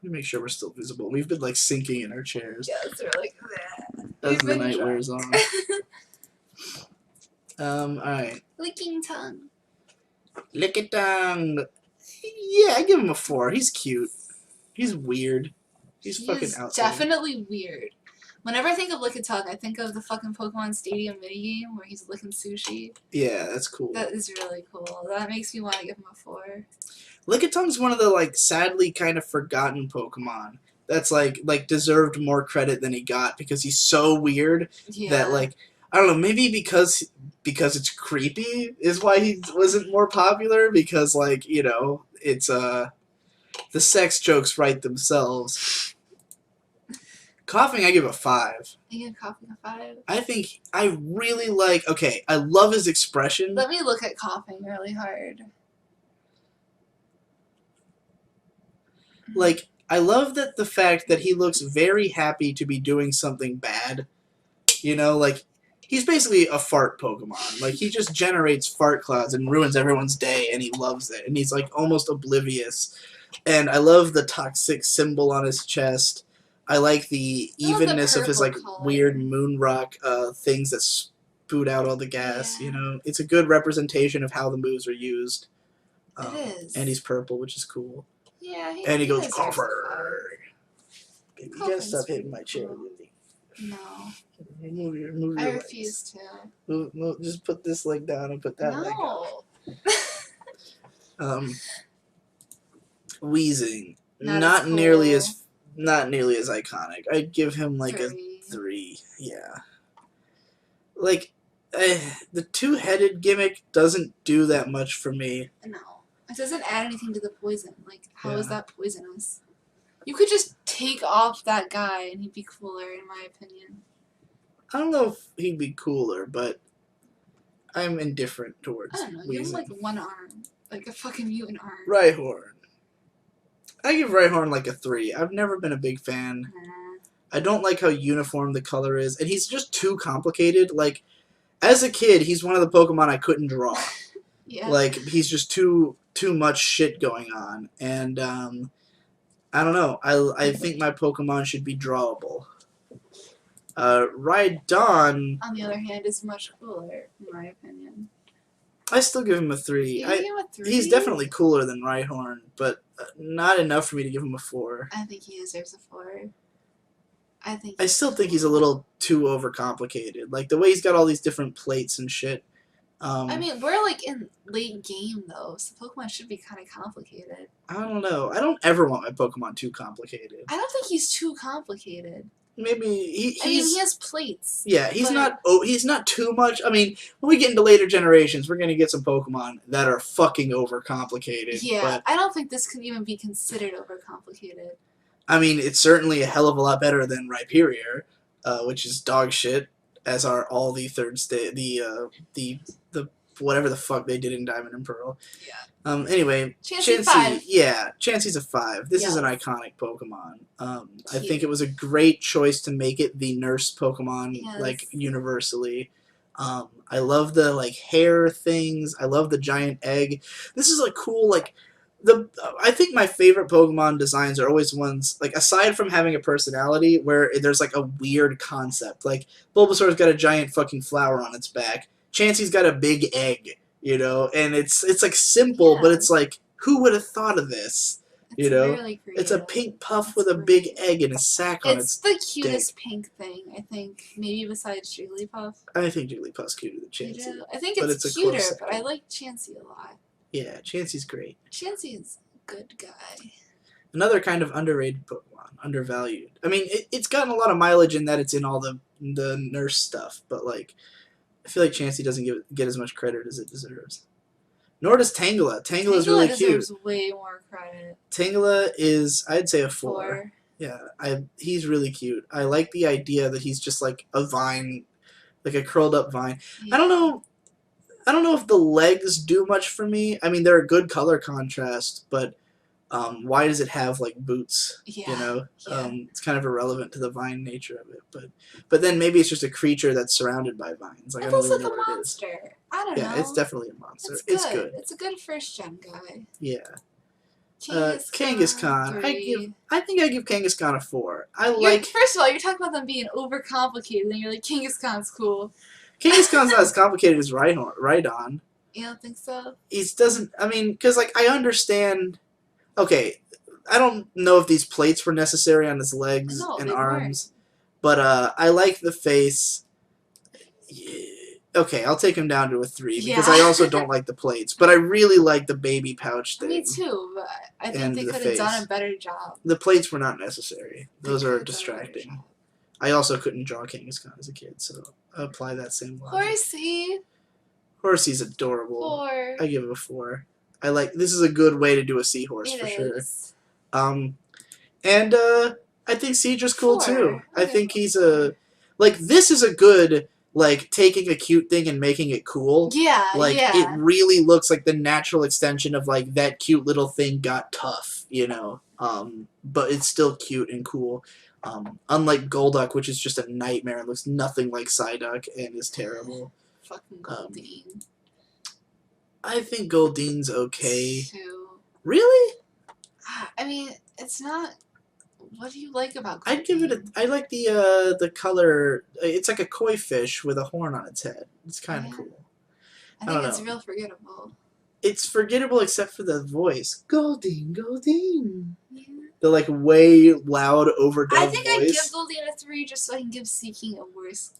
Let me make sure we're still visible. We've been, like, sinking in our chairs. Yeah, so we're like, as the night wears on. Alright. Licking tongue. Lick it down. Yeah, I give him a 4. He's cute. He's weird. He's fucking out there. Definitely weird. Whenever I think of Lickitung, I think of the fucking Pokemon Stadium minigame where he's licking sushi. Yeah, that's cool. That is really cool. That makes me want to give him a 4. Lickitun's one of the, like, sadly kind of forgotten Pokemon that's, like deserved more credit than he got because he's so weird that, like, I don't know, maybe because it's creepy is why he wasn't more popular because, like, you know, it's, the sex jokes write themselves. Coughing, I give a 5. You give Coughing a 5? I think I really like... Okay, I love his expression. Let me look at Coughing really hard. Like, I love that the fact that he looks very happy to be doing something bad. You know, like, he's basically a fart Pokemon. Like, he just generates fart clouds and ruins everyone's day, and he loves it. And he's, like, almost oblivious. And I love the toxic symbol on his chest. I like the evenness of his, like, weird moon rock things that spoot out all the gas, you know? It's a good representation of how the moves are used. It is. And he's purple, which is cool. Yeah, and he goes, Coffer! You gotta stop hitting my chair, Lily. No. Move I your refuse legs. Just put this leg down and put that leg up. No. Wheezing. Not Not as nearly cool. as not nearly as iconic. I'd give him like 3. a 3. Yeah. Like the two-headed gimmick doesn't do that much for me. No. It doesn't add anything to the poison. Like, how is Yeah. that poisonous? You could just take off that guy and he'd be cooler, in my opinion. I don't know if he'd be cooler, but I'm indifferent towards I don't know. Give him wheezing. like one arm. Like a fucking mutant arm. Rhyhorn. I give Rhyhorn like a 3. I've never been a big fan. I don't like how uniform the color is, and he's just too complicated. Like, as a kid, he's one of the Pokemon I couldn't draw. Yeah. Like, he's just too much shit going on, and I don't know. I think my Pokemon should be drawable. Rhydon, on the other hand, is much cooler, in my opinion. I still give him a 3. You give him a 3? He's definitely cooler than Rhyhorn, but not enough for me to give him a 4. I think he deserves a 4. I still think he's a little too overcomplicated. Like, the way he's got all these different plates and shit. I mean, we're like in late game though, so Pokemon should be kind of complicated. I don't know. I don't ever want my Pokemon too complicated. I don't think he's too complicated. Maybe he's. I mean, he has plates. Yeah, he's not. Oh, he's not too much. I mean, when we get into later generations, we're gonna get some Pokemon that are fucking overcomplicated. Yeah, but, I don't think this can even be considered overcomplicated. I mean, it's certainly a hell of a lot better than Rhyperior, which is dog shit. As are all the third state, the whatever the fuck they did in Diamond and Pearl. Yeah. Anyway, Chansey 5. Yeah, Chansey's a 5. This is an iconic Pokemon. I think it was a great choice to make it the nurse Pokemon, like, universally. I love the, like, hair things. I love the giant egg. This is a cool, like, I think my favorite Pokemon designs are always ones, like, aside from having a personality, where there's, like, a weird concept. Like, Bulbasaur's got a giant fucking flower on its back. Chansey's got a big egg, you know? And it's like, simple, but it's like, who would have thought of this? You know? Really it's a pink puff with a big egg and a sack on its the cutest pink thing, I think. Maybe besides Jigglypuff. I think Jigglypuff's cuter than Chansey. I think it's cuter, but I like Chansey a lot. Yeah, Chansey's great. Chansey's a good guy. Another kind of underrated Pokemon, undervalued. I mean, it's gotten a lot of mileage in that it's in all the nurse stuff, but, like, I feel like Chansey doesn't get as much credit as it deserves. Nor does Tangela. Tangela's really cute. Tangela deserves way more credit. Tangela is, I'd say, a 4. Yeah, he's really cute. I like the idea that he's just like a vine, like a curled up vine. Yeah. I don't know if the legs do much for me. I mean, they're a good color contrast, but why does it have, like, boots? Yeah. You know, it's kind of irrelevant to the vine nature of it. But then maybe it's just a creature that's surrounded by vines. Like, it looks like a monster. I don't know. Yeah, it's definitely a monster. It's good. It's a good first gen guy. Yeah. Kangaskhan. I think I give Kangaskhan a 4. First of all, you're talking about them being overcomplicated, and you're like, Kangaskhan's cool. Kangaskhan's not as complicated as Rhydon. You don't think so? I mean, because, like, I understand. Okay, I don't know if these plates were necessary on his legs and arms, but I like the face. Yeah. Okay, I'll take him down to a 3 because I also don't like the plates, but I really like the baby pouch thing. Me too, but I think they could have done a better job. The plates were not necessary. Those are distracting. I also couldn't draw Kangaskhan as a kid, so I apply that same logic. Horsey's adorable. 4. I give it a 4. This is a good way to do a seahorse for sure. And I think Seadra's cool too. I think he's this is a good, like, taking a cute thing and making it cool. Yeah, it really looks like the natural extension of, like, that cute little thing got tough, you know. But it's still cute and cool. Unlike Golduck, which is just a nightmare and looks nothing like Psyduck and is terrible. Fucking Goldeen. I think Goldene's okay. Really? I mean, it's not. What do you like about Goldeen? I'd give it I like the color. It's like a koi fish with a horn on its head. It's kind of cool. I think it's real forgettable. It's forgettable except for the voice. Goldeen, Goldeen. Yeah. The like way loud overdub I think I'd give voice. Lillian a 3 just so I can give Seeking a worse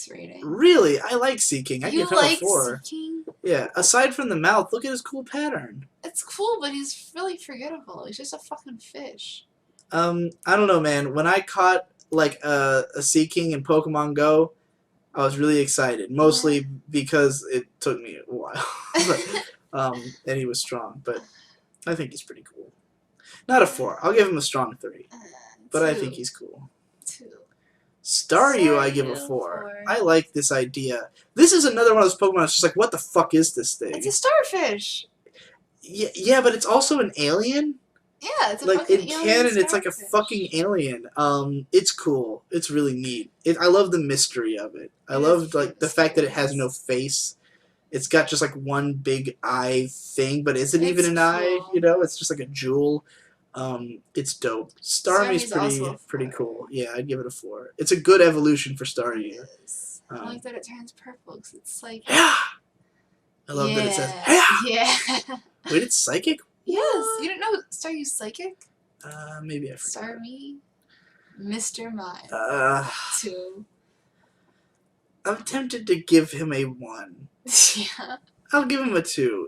rating. Really, I like Seeking. I give him a 4. Seeking? Yeah. Aside from the mouth, look at his cool pattern. It's cool, but he's really forgettable. He's just a fucking fish. I don't know, man. When I caught like a Seeking in Pokemon Go, I was really excited. Mostly because it took me a while. But, and he was strong, but I think he's pretty cool. Not a 4. I'll give him a strong 3. But 2. I think he's cool. 2. Staryu, I give a 4. I like this idea. This is another one of those Pokemon that's just like, what the fuck is this thing? It's a starfish. Yeah, but it's also an alien. Yeah, it's a like fucking in alien canon, it's like a starfish. fucking alien. It's cool. It's really neat. I love the mystery of it. I love like the fact that it has no face. It's got just like one big eye thing, but is it even an eye? You know, it's just like a jewel. It's dope. Starmie's pretty cool. Yeah, I'd give it a 4. It's a good evolution for Staryu. I like that it turns purple because it's like. Yeah. I love that it says. Yeah. Wait, it's psychic? Yes. You didn't know Staryu's psychic? Maybe I forgot. Starmie, Mr. Mime. 2. I'm tempted to give him a 1. Yeah. I'll give him a 2.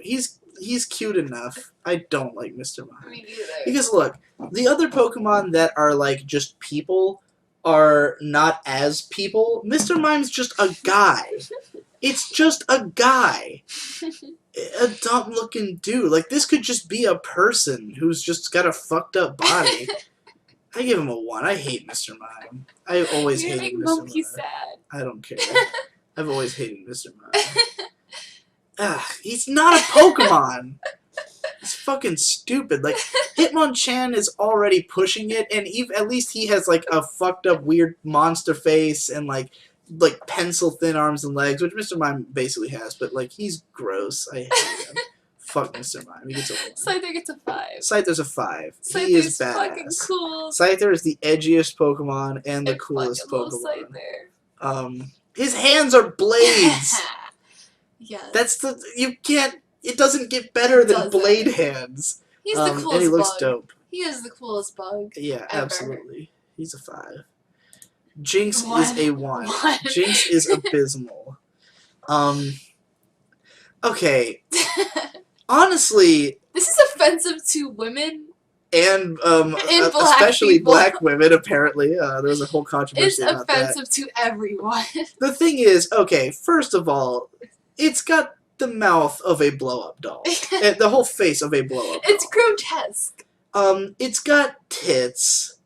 He's cute enough. I don't like Mr. Mime. Me neither. Because look, the other Pokemon that are like just people are not as people. Mr. Mime's just a guy. It's just a guy. A dumb looking dude. Like this could just be a person who's just got a fucked up body. I give him a 1. I hate Mr. Mime. I always hated Mr. Mime. Monkey sad. I don't care. I've always hated Mr. Mime. He's not a Pokemon. It's fucking stupid. Like Hitmonchan is already pushing it, and at least he has like a fucked up weird monster face and like pencil thin arms and legs, which Mr. Mime basically has. But like he's gross. I hate him. Fuck Mr. Mime. He gets a 1. Scyther gets a 5. Scyther's a 5. Scyther's he is badass. fucking cool. Scyther is the edgiest Pokemon and the coolest Pokemon. His hands are blades. Yes. That's you can't. It doesn't get better than blade hands. He's the coolest and he looks bug. dope. He is the coolest bug. Yeah, ever. Absolutely. He's a 5. Jinx is a 1. Jinx is abysmal. Okay. Honestly, this is offensive to women. And black especially people. Black women, apparently. There was a whole controversy about that. It's offensive to everyone. The thing is, okay, first of all, it's got the mouth of a blow-up doll. And the whole face of a blow-up doll. It's grotesque. It's got tits,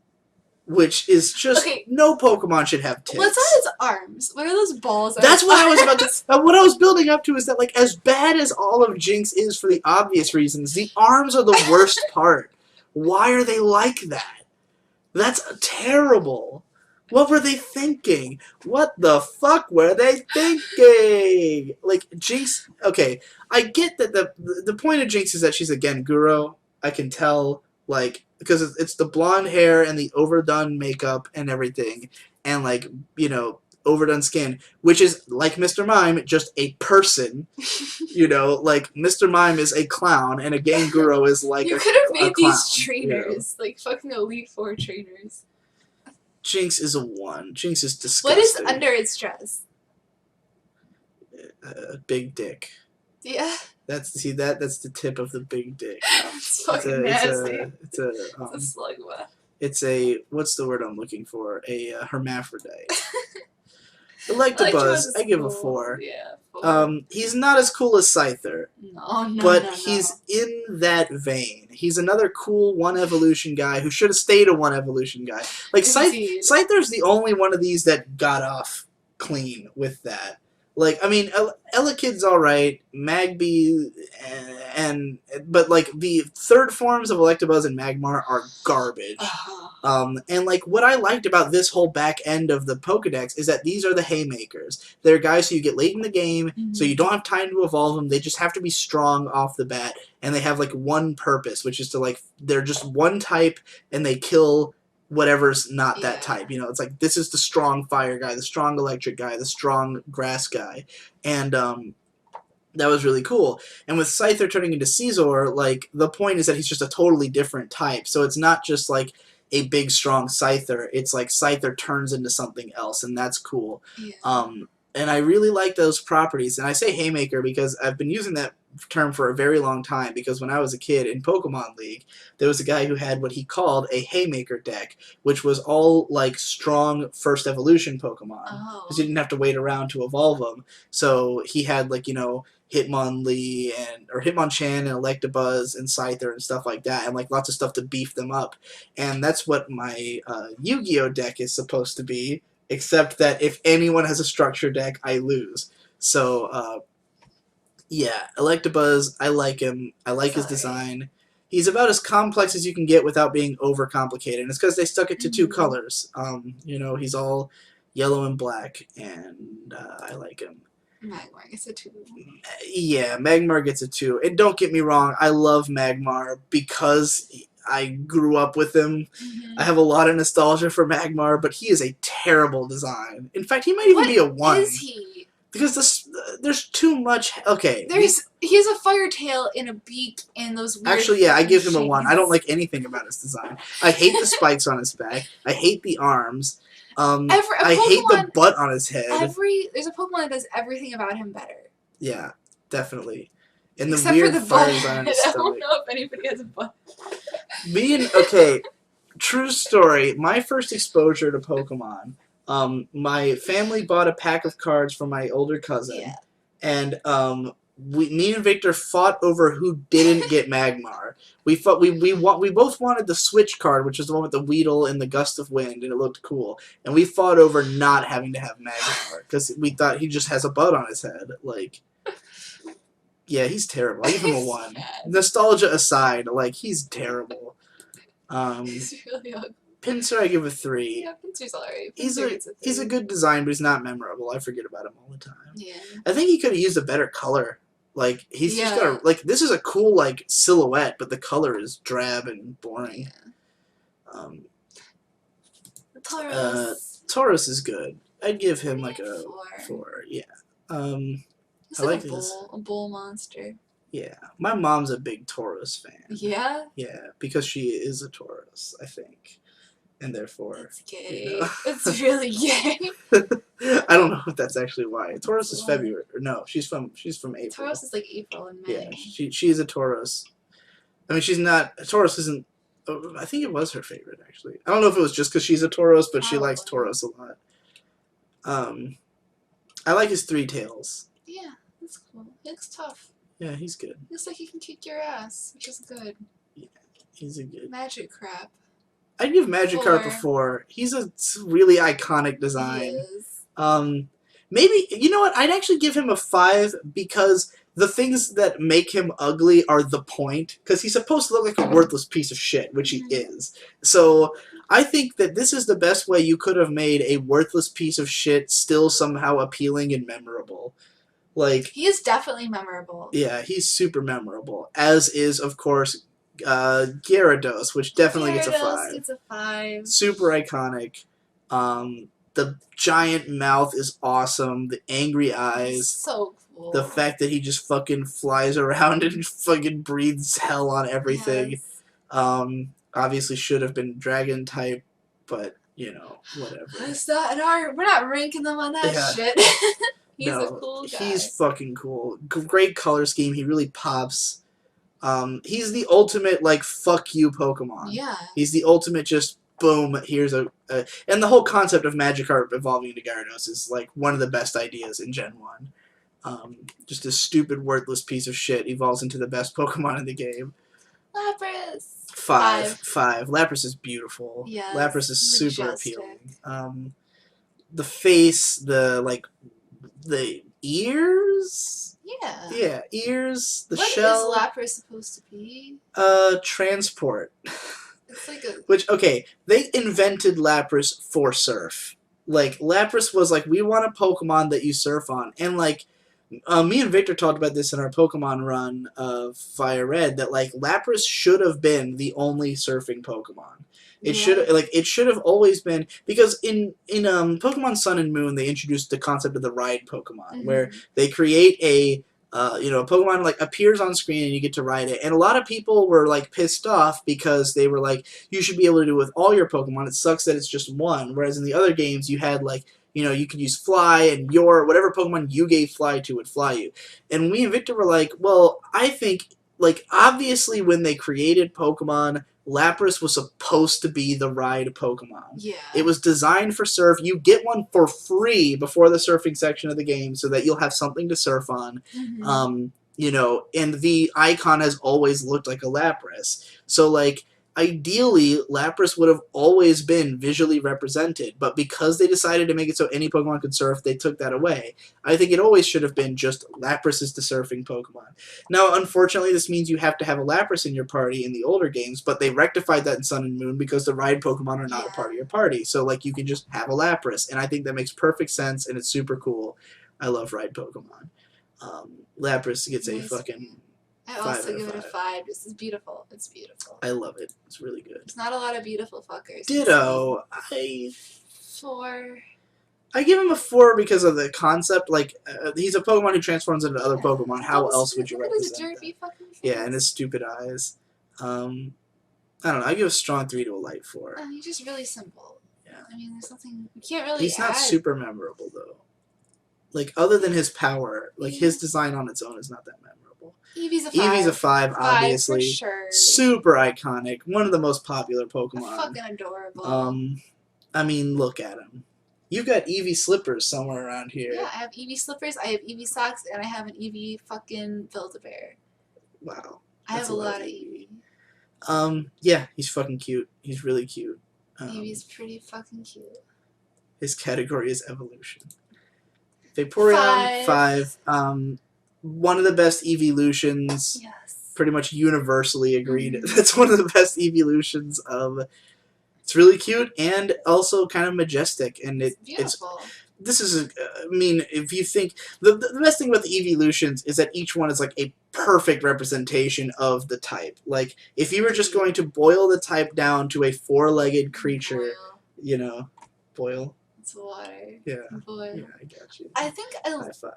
which is just... Okay. No Pokemon should have tits. What's on its arms? What are those balls on That's its what arms? I was about to... what I was building up to is that, like, as bad as all of Jinx is for the obvious reasons, the arms are the worst part. Why are they like that? That's terrible. What were they thinking? What the fuck were they thinking? Like, Jinx... Okay, I get that the point of Jinx is that she's a Genguro. I can tell, like... Because it's the blonde hair and the overdone makeup and everything. And, like, you know, overdone skin. Which is, like Mr. Mime, just a person. You know, like, Mr. Mime is a clown and a Genguro is like You could have made clown, these trainers. You know? Like, fucking Elite Four trainers. Jinx is a 1. Jinx is disgusting. What is under its dress? Big dick. Yeah. That's the tip of the big dick. It's fucking nasty. It's a slugma. It's a what's the word I'm looking for? A hermaphrodite. Electabuzz, I give a 4. Yeah. 4. He's not as cool as Scyther. But he's no. in that vein. He's another cool one evolution guy who should have stayed a one evolution guy. Like Scyther's the only one of these that got off clean with that. Like, I mean, Elekid's alright, Magby, but, like, the third forms of Electabuzz and Magmar are garbage. And, like, what I liked about this whole back end of the Pokedex is that these are the haymakers. They're guys who you get late in the game, so you don't have time to evolve them. They just have to be strong off the bat, and they have, like, one purpose, which is to, like, they're just one type, and they kill whatever's not that type. You know, it's like, this is the strong fire guy, the strong electric guy, the strong grass guy. And That was really cool. And with Scyther turning into Caesar, like, the point is that he's just a totally different type. So it's not just like a big strong Scyther. It's like Scyther turns into something else, and that's cool. Yeah. And I really like those properties. And I say Haymaker because I've been using that term for a very long time, because when I was a kid in Pokemon League, there was a guy who had what he called a Haymaker deck, which was all like strong first evolution Pokemon, because he didn't have to wait around to evolve them. So he had, like, Hitmonlee or Hitmonchan and Electabuzz and Scyther and stuff like that, and like lots of stuff to beef them up. And that's what my Yu-Gi-Oh deck is supposed to be, except that if anyone has a structure deck, I lose. So yeah, Electabuzz, I like him. I like his design. He's about as complex as you can get without being overcomplicated. And it's because they stuck it to two colors. He's all yellow and black, and I like him. Magmar gets a 2. Yeah, Magmar gets a 2. And don't get me wrong, I love Magmar because I grew up with him. I have a lot of nostalgia for Magmar, but he is a terrible design. In fact, he might even be a 1. What is he? Because there's too much. Okay. He has a fire tail and a beak and those weird. Actually, yeah, I give him a 1. I don't like anything about his design. I hate the spikes on his back. I hate the arms. I hate the butt on his head. There's a Pokemon that does everything about him better. Yeah, definitely. And the Except weird for the fire butt. design on his I stomach. don't know if anybody has a butt. True story. My first exposure to Pokemon, my family bought a pack of cards for my older cousin, and me and Victor fought over who didn't get Magmar. We both wanted the Switch card, which was the one with the Weedle and the Gust of Wind, and it looked cool. And we fought over not having to have Magmar because we thought he just has a butt on his head. Like, yeah, he's terrible. I give him a 1. Nostalgia aside, like, he's terrible. He's really ugly. Pinsir, I give a 3. Yeah, Pinsir's alright. He's a good design, but he's not memorable. I forget about him all the time. Yeah. I think he could have used a better color. Like, he's just got this is a cool, like, silhouette, but the color is drab and boring. Yeah. Tauros. Tauros is good. I'd give him like a 4. Yeah. He's like a bull monster. Yeah. My mom's a big Tauros fan. Yeah? Yeah, because she is a Tauros, I think. And therefore... It's gay. It's really gay. I don't know if that's actually why. Tauros is February. Or no, she's from April. Tauros is like April and May. Yeah, she is a Tauros. I mean, she's not... Tauros isn't... I think it was her favorite, actually. I don't know if it was just because she's a Tauros, but she likes Tauros a lot. I like his 3 tails. Yeah, that's cool. He looks tough. Yeah, he's good. He looks like he can kick your ass, which is good. Yeah, he's a good... Magikarp. I'd give Magikarp a 4. He's a really iconic design. He is. Maybe, you know what? I'd actually give him a 5 because the things that make him ugly are the point. Because he's supposed to look like a worthless piece of shit, which he is. So I think that this is the best way you could have made a worthless piece of shit still somehow appealing and memorable. Like, he is definitely memorable. Yeah, he's super memorable. As is, of course, Gyarados, which definitely gets a 5. Gyarados gets a 5. Super iconic. The giant mouth is awesome. The angry eyes. So cool. The fact that he just fucking flies around and fucking breathes hell on everything. Yes. Obviously should have been dragon type, but, whatever. We're not ranking them on that shit. He's a cool guy. He's fucking cool. Great color scheme. He really pops. He's the ultimate, like, fuck you Pokemon. Yeah. He's the ultimate just, boom, here's a... and the whole concept of Magikarp evolving into Gyarados is, like, one of the best ideas in Gen 1. Just a stupid, worthless piece of shit evolves into the best Pokemon in the game. Lapras! 5. Lapras is beautiful. Yeah. Lapras is super appealing. The face, the ears? Yeah. Yeah, ears, the what shell. What is Lapras supposed to be? Transport. It's like a... Which, okay, they invented Lapras for surf. Like, Lapras was like, we want a Pokemon that you surf on. And, like, me and Victor talked about this in our Pokemon run of Fire Red, that, like, Lapras should have been the only surfing Pokemon. It should have always been, because in Pokemon Sun and Moon they introduced the concept of the ride Pokemon, where they create a A Pokemon like appears on screen and you get to ride it. And a lot of people were like pissed off because they were like, you should be able to do it with all your Pokemon. It sucks that it's just one. Whereas in the other games, you had like, you could use Fly and your whatever Pokemon you gave Fly to would fly you. And we and Victor were like, well, I think like obviously when they created Pokemon, Lapras was supposed to be the ride Pokemon. Yeah. It was designed for surf. You get one for free before the surfing section of the game so that you'll have something to surf on. And the icon has always looked like a Lapras. So, like, ideally, Lapras would have always been visually represented, but because they decided to make it so any Pokemon could surf, they took that away. I think it always should have been just Lapras is the surfing Pokemon. Now, unfortunately, this means you have to have a Lapras in your party in the older games, but they rectified that in Sun and Moon because the ride Pokemon are not a part of your party. So, like, you can just have a Lapras, and I think that makes perfect sense, and it's super cool. I love ride Pokemon. Lapras gets a fucking... I also give it a 5. This is beautiful. It's beautiful. I love it. It's really good. There's not a lot of beautiful fuckers. Ditto. 4. I give him a 4 because of the concept. Like, he's a Pokemon who transforms into other Pokemon. How else would you represent that? Fucking face. Yeah, and his stupid eyes. I don't know. I give a strong 3 to a light 4. He's just really simple. Yeah. I mean, there's nothing... You can't really He's not super memorable, though. Like, other than his power, like, his design on its own is not that memorable. Eevee's a 5. Eevee's a 5, obviously. 5 for sure. Super iconic. One of the most popular Pokemon. Fucking adorable. I mean, look at him. You've got Eevee slippers somewhere around here. Yeah, I have Eevee slippers, I have Eevee socks, and I have an Eevee fucking Build-A-Bear. Wow. I have a lot of Eevee. Yeah, he's fucking cute. He's really cute. Eevee's pretty fucking cute. His category is evolution. Vaporeon, 5. One of the best evolutions. Yes. Pretty much universally agreed. That's one of the best evolutions of... It's really cute and also kind of majestic. And it's beautiful. If you think... The best thing about the evolutions is that each one is like a perfect representation of the type. Like, if you were just going to boil the type down to a 4-legged creature, boil. It's water. Yeah. Boil. Yeah, I got you. I think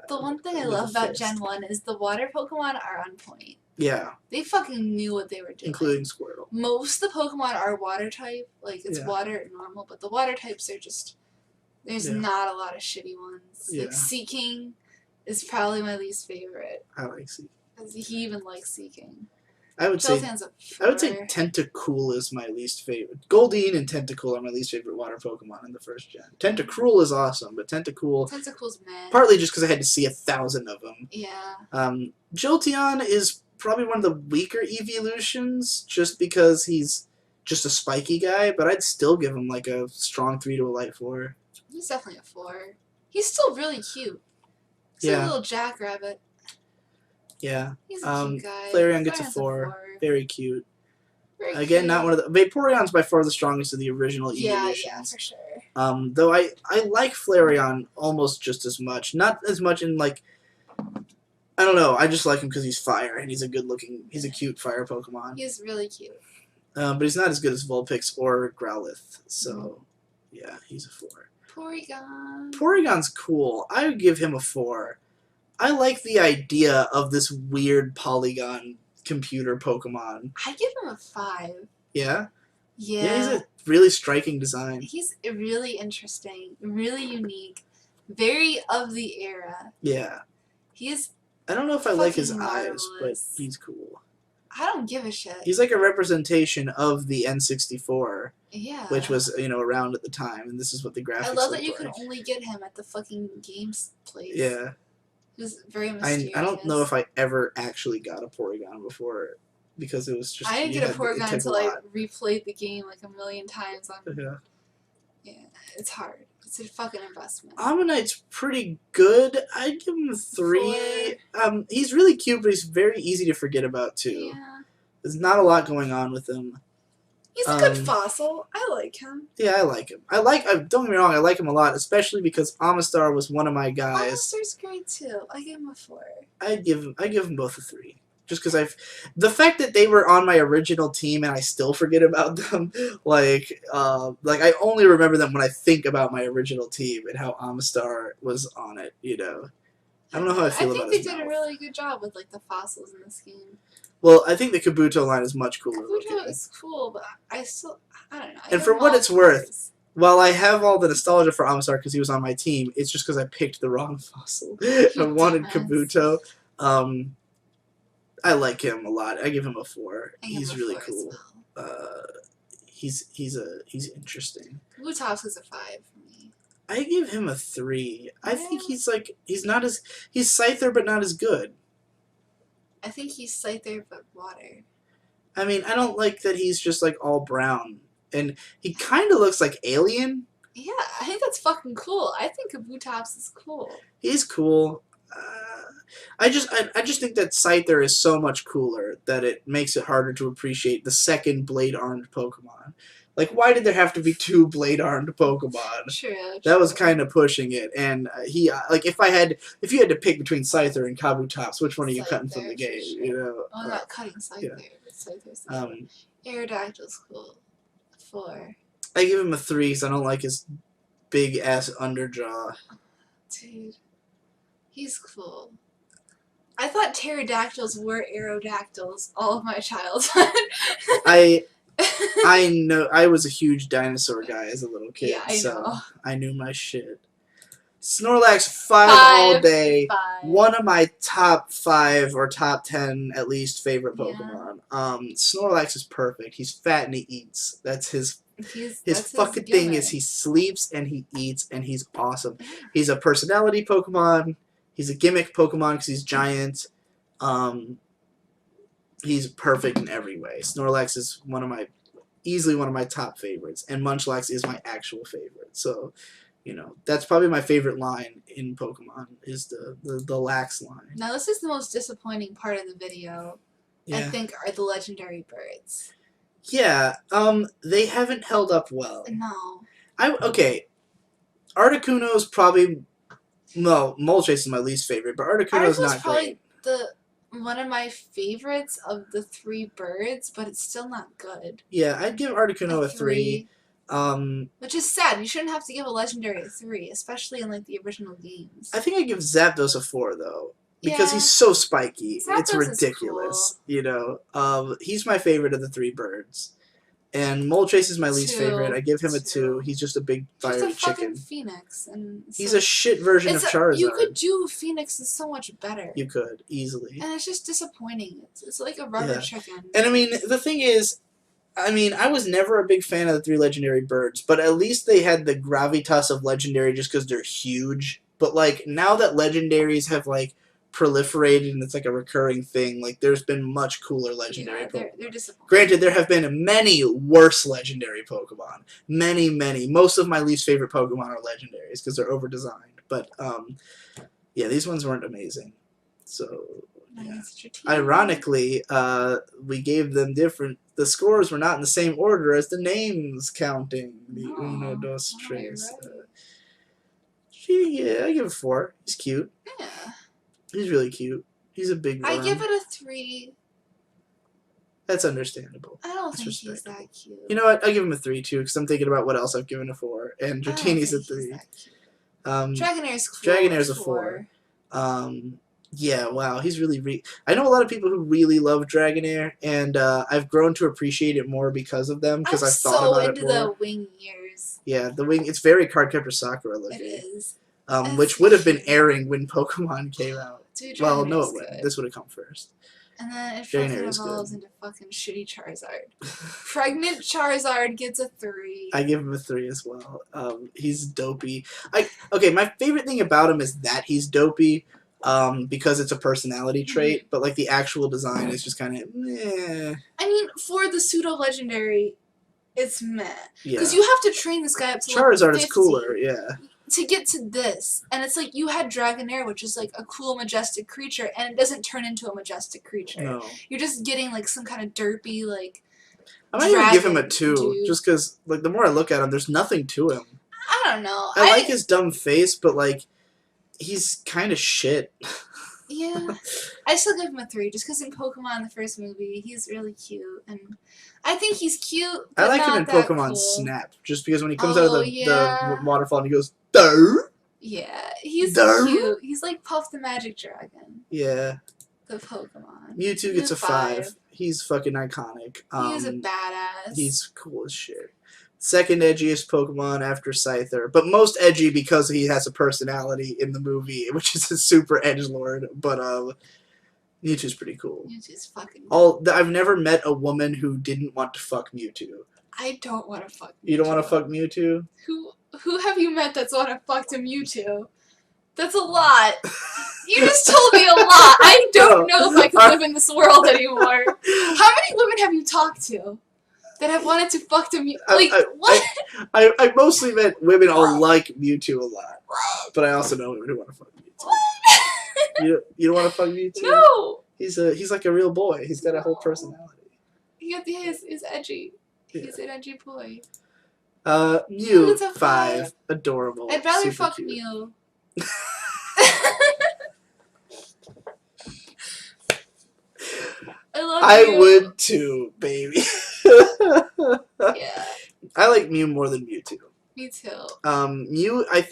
the one thing I love about Gen 1 is the water Pokemon are on point. Yeah. They fucking knew what they were doing. Including Squirtle. Most of the Pokemon are water type. Like, it's water and normal, but the water types are just... There's not a lot of shitty ones. Yeah. Like, Seeking is probably my least favorite. I like Seeking. Because he even likes Seeking. I would say Tentacool is my least favorite. Goldeen and Tentacool are my least favorite water Pokemon in the first gen. Tentacruel is awesome, but Tentacool's meh. Partly just because I had to see 1,000 of them. Yeah. Jolteon is probably one of the weaker evolutions, just because he's just a spiky guy, but I'd still give him like a strong 3 to a light 4. He's definitely a 4. He's still really cute. He's a little jackrabbit. Yeah. He's a cute guy. Flareon gets a 4. Very cute. Very cute. Not one of the... Vaporeon's by far the strongest of the original evolutions. Yeah, for sure. Though I like Flareon almost just as much. Not as much in, like... I don't know. I just like him because he's fire, and he's a cute fire Pokemon. He's really cute. But he's not as good as Vulpix or Growlithe. So, yeah, he's a 4. Porygon's cool. I would give him a 4. I like the idea of this weird polygon computer Pokemon. I give him a 5. Yeah? Yeah. Yeah, he's a really striking design. He's really interesting, really unique, very of the era. Yeah. He's I don't know if I like his eyes, but he's cool. I don't give a shit. He's like a representation of the N64. Yeah. Which was, around at the time, and this is what the graphics I love that you like. could only get him at the fucking games place. Yeah. It was very mysterious. I don't know if I ever actually got a Porygon before, because it was just... I didn't get a Porygon until I replayed the game like a million times. Yeah, it's hard. It's a fucking investment. Ammonite's pretty good. I'd give him a 3. 4. He's really cute, but he's very easy to forget about, too. Yeah. There's not a lot going on with him. He's a good fossil. I like him. Yeah, I like him. Don't get me wrong, I like him a lot, especially because Amistar was one of my guys. Amistar's great too. I give him a 4. I give them both a 3. Just because the fact that they were on my original team and I still forget about them, like I only remember them when I think about my original team and how Amistar was on it, I don't know how I feel about his think they did a mouth. really good job with like the fossils in this game. Well, I think the Kabuto line is much cooler looking. Kabuto is cool, but I don't know. And for what it's worth, while I have all the nostalgia for Amistar because he was on my team, it's just because I picked the wrong fossil. I wanted Kabuto. I like him a lot. I give him a 4. He's really cool. He's interesting. Kabutops is a 5 for me. I give him a 3. I think he's Scyther but not as good. I think he's Scyther but water. I mean, I don't like that he's just like all brown. And he kind of looks like Alien. Yeah, I think that's fucking cool. I think Kabutops is cool. He's cool. I just think that Scyther is so much cooler that it makes it harder to appreciate the second blade-armed Pokemon. Like, why did there have to be 2 blade-armed Pokemon? True. That was kind of pushing it. And he, like, if you had to pick between Scyther and Kabutops, which one are you cutting from the game? Sure. You know. I'm not cutting Scyther. Yeah. Scyther's Aerodactyl's cool. 4. I give him a 3 because I don't like his big ass underjaw. Dude, he's cool. I thought pterodactyls were aerodactyls all of my childhood. I know. I was a huge dinosaur guy as a little kid, yeah, so I knew my shit. Snorlax 5 all day. 5. One of my top 5 or top 10 at least favorite Pokemon. Yeah. Snorlax is perfect. He's fat and he eats. That's his fucking thing is he sleeps and he eats and he's awesome. He's a personality Pokemon. He's a gimmick Pokemon because he's giant. He's perfect in every way. Snorlax is easily one of my top favorites, and Munchlax is my actual favorite. So, you know, that's probably my favorite line in Pokemon is the Lax line. Now, this is the most disappointing part of the video. Yeah. I think are the legendary birds. Yeah, they haven't held up well. No. Okay, Articuno's probably. No, Moltres is my least favorite, but Articuno's not great. One of my favorites of the 3 birds, but it's still not good. Yeah, I'd give Articuno a 3. Which is sad. You shouldn't have to give a legendary a 3, especially in like the original games. I think I'd give Zapdos a 4 though. Because he's so spiky. Zapdos it's ridiculous. Cool. You know. He's my favorite of the 3 birds. And Moltres is my least favorite. I give him a 2. He's just a big fiery chicken. He's a fucking Phoenix. And he's a shit version of Charizard. You could do Phoenix is so much better. You could, easily. And it's just disappointing. It's like a rubber chicken. And I mean, the thing is, I was never a big fan of the 3 legendary birds, but at least they had the gravitas of legendary just because they're huge. But, like, now that legendaries have, like, proliferated and it's like a recurring thing. Like there's been much cooler legendary Pokemon. They're disappointing. Granted, there have been many worse legendary Pokemon. Many. Most of my least favorite Pokemon are legendaries because they're over designed. But yeah, these ones weren't amazing. So yeah. Ironically, we gave them different. The scores were not in the same order as the names counting. The uno, dos, tres. Yeah, I give it a 4. He's cute. Yeah. He's really cute. He's a big worm. I give it a 3. That's understandable. I don't think he's that cute. You know what? I give him a 3 too, because I'm thinking about what else I've given a 4. And Dratini's a 3. Dragonair's cool. Dragonair's a 4. Yeah, wow, he's really. I know a lot of people who really love Dragonair, and I've grown to appreciate it more because of them. Because I've thought about it more. I'm so into the wing ears. Yeah, the wing. It's very Cardcaptor Sakura looking. It is. Which would have been airing when Pokemon came out. Dude, well, no, it wouldn't. This would have come first. And then it fucking evolves into fucking shitty Charizard. Pregnant Charizard gets a 3. I give him a 3 as well. He's dopey. Okay, my favorite thing about him is that he's dopey because it's a personality trait, but like the actual design is just kind of meh. I mean, for the pseudo-legendary, it's meh. Yeah. Because you have to train this guy up to Charizard like 50. is cooler, yeah. To get to this, and it's like you had Dragonair, which is like a cool, majestic creature, and it doesn't turn into a majestic creature. No. You're just getting like some kind of derpy, like. I might even give him a 2, just because like the more I look at him, there's nothing to him. I don't know. I like his dumb face, but like, he's kind of shit. Yeah, I still give him a 3, just because in Pokemon, the first movie, he's really cute, and I think he's cute. But I like him in Pokemon Snap, just because when he comes out of the waterfall and he goes, "Durr," Yeah, he's Darn. cute. He's like Puff the Magic Dragon. Yeah. The Pokemon. Mewtwo gets a 5. He's fucking iconic. He is a badass. He's cool as shit. Second edgiest Pokemon after Scyther, but most edgy because he has a personality in the movie, which is a super edgelord. But Mewtwo's pretty cool. Mewtwo's fucking cool. I've never met a woman who didn't want to fuck Mewtwo. I don't want to fuck Mewtwo. You don't want to fuck Mewtwo? Who have you met that's want to fuck to Mewtwo? That's a lot. You just told me a lot. I don't know if I can live in this world anymore. How many women have you talked to that have wanted to fuck to Mewtwo? Like, what? I mostly met women who like Mewtwo a lot. But I also know women who want to fuck Mewtwo. You don't want to fuck Mewtwo? No. He's like a real boy. He's got a whole personality. He's edgy. He's an edgy boy. Mew, 5. Adorable. I'd rather super fuck cute. Mew. I would too, baby. Yeah. I like Mew more than Mewtwo. Me too. Mew, I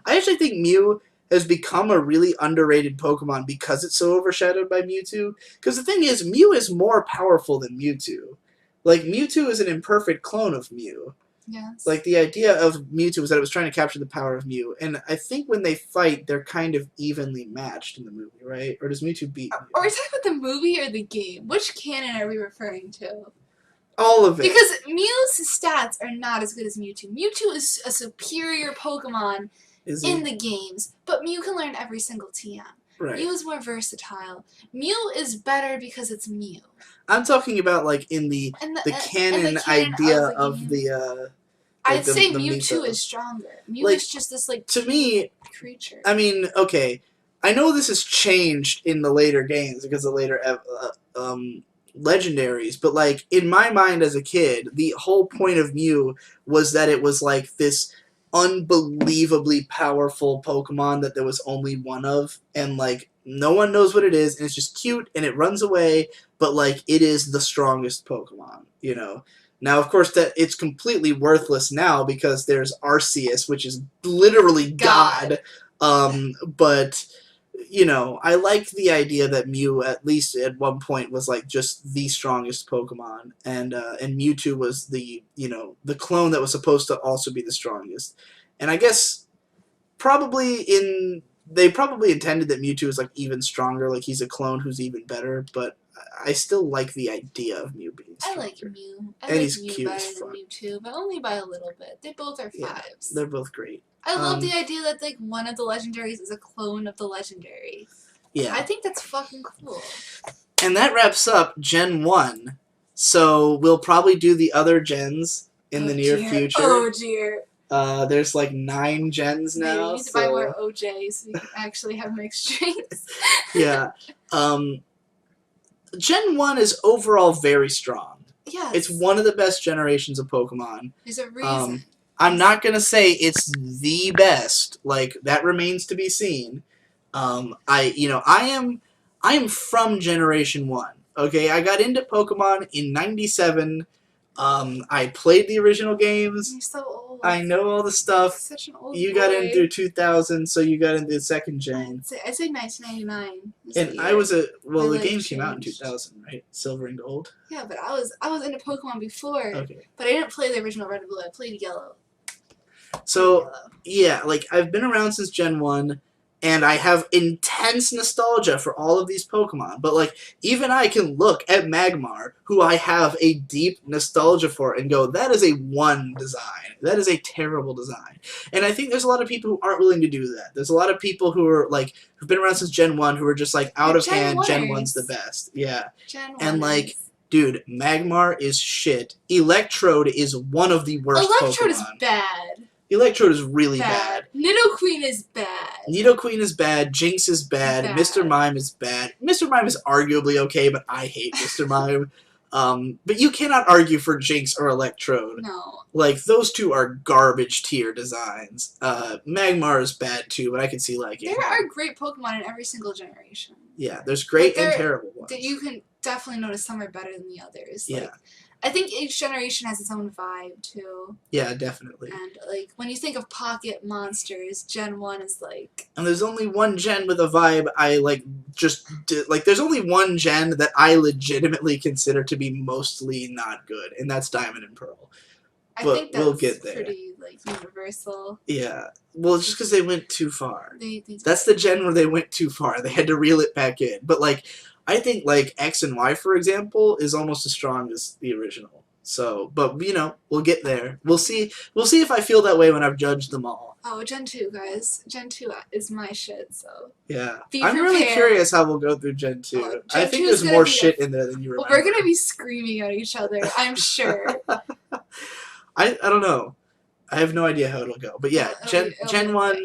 actually think Mew has become a really underrated Pokemon because it's so overshadowed by Mewtwo. Because the thing is, Mew is more powerful than Mewtwo. Like, Mewtwo is an imperfect clone of Mew. Yes. Like, the idea of Mewtwo was that it was trying to capture the power of Mew. And I think when they fight, they're kind of evenly matched in the movie, right? Or does Mewtwo beat Mew? Are we talking about the movie or the game? Which canon are we referring to? All of it. Because Mew's stats are not as good as Mewtwo. Mewtwo is a superior Pokemon in the games, but Mew can learn every single TM. Right. Mew is more versatile. Mew is better because it's Mew. I'm talking about, like, in the canon idea of the I'd say the Mewtwo mythos. is stronger. Mew Like, is just this, like, to me, creature. I mean, okay, I know this has changed in the later games because of later legendaries, but, like, in my mind as a kid, the whole point of Mew was that it was, like, this unbelievably powerful Pokemon that there was only one of, and, like, no one knows what it is, and it's just cute, and it runs away, but, like, it is the strongest Pokemon, you know? Now, of course, that it's completely worthless now because there's Arceus, which is literally God. But, you know, I like the idea that Mew, at least at one point, was, like, just the strongest Pokemon. And Mewtwo was the, you know, the clone that was supposed to also be the strongest. And I guess they probably intended that Mewtwo is, like, even stronger, like he's a clone who's even better, but I still like the idea of Mew being stronger. I like Mew. I and like he's Mew cute better as than fuck. Mewtwo, but only by a little bit. They both are 5s. Yeah, they're both great. I love the idea that, like, one of the legendaries is a clone of the legendary. Yeah. I think that's fucking cool. And that wraps up Gen 1. So we'll probably do the other gens in the near future. Oh, dear. There's like 9 gens now. We need to buy more OJs so we can actually have mixed drinks. Yeah. Gen 1 is overall very strong. Yes. It's one of the best generations of Pokemon. There's a reason. I'm not going to say it's the best. Like, that remains to be seen. I am from Generation 1. Okay, I got into Pokemon in 97. I played the original games. You're so old. I know all the stuff. Such an old You boy. got in through 2000, so you got into the second gen. I say 1999. And I was the life games came out in changed. 2000, right? Silver and Gold. Yeah, but I was into Pokemon before. Okay. But I didn't play the original Red and Blue. I played Yellow. So, yeah, like, I've been around since Gen 1, and I have intense nostalgia for all of these Pokemon. But, like, even I can look at Magmar, who I have a deep nostalgia for, and go, that is a 1 design. That is a terrible design. And I think there's a lot of people who aren't willing to do that. There's a lot of people who are, like, who've been around since Gen 1 who are just, like, out of hand, Gen 1's the best. Yeah. Gen 1 and, like, dude, Magmar is shit. Electrode is one of the worst Electrode Pokemon. is bad. Electrode is really bad. Nidoqueen is bad. Nidoqueen is bad. Jinx is bad. Mr. Mime is bad. Mr. Mime is arguably okay, but I hate Mr. Mime. But you cannot argue for Jinx or Electrode. No. Like, those two are garbage tier designs. Magmar is bad too, but I can see liking There are great Pokemon in every single generation. Yeah, there's great and terrible ones. You can definitely notice some are better than the others. Yeah. Like, I think each generation has its own vibe too. Yeah, definitely. And like when you think of pocket monsters, Gen 1 is like. And there's only one gen with a vibe I like. There's only one gen that I legitimately consider to be mostly not good, and that's Diamond and Pearl. I But think that's we'll get there. pretty like universal. Yeah. Well, it's just because they went too far. They That's the gen where they went too far. They had to reel it back in. But like, I think like X and Y, for example, is almost as strong as the original. So, but you know, we'll get there. We'll see. We'll see if I feel that way when I've judged them all. Oh, Gen 2, guys. Gen 2 is my shit, so. Yeah. Be I'm really prepared. curious how we'll go through Gen 2. Oh, I Gen think 2 there's is gonna more be shit in there than you remember. We're gonna be screaming at each other, I'm sure. I don't know. I have no idea how it'll go. But yeah, Gen 1,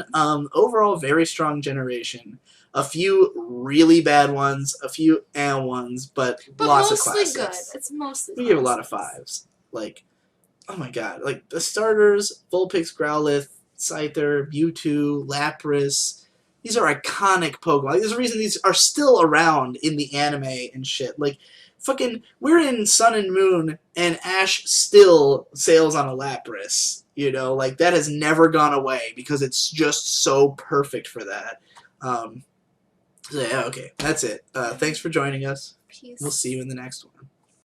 overall very strong generation. A few really bad ones, a few ones, but lots of classics. Mostly good. It's mostly We give a lot of 5s. Like, oh my god. Like, the starters, Vulpix, Growlithe, Scyther, Mewtwo, Lapras. These are iconic Pokemon. Like, there's a reason these are still around in the anime and shit. Like, fucking, we're in Sun and Moon, and Ash still sails on a Lapras. You know, like, that has never gone away because it's just so perfect for that. So yeah, okay, that's it. Thanks for joining us. Peace. We'll see you in the next one.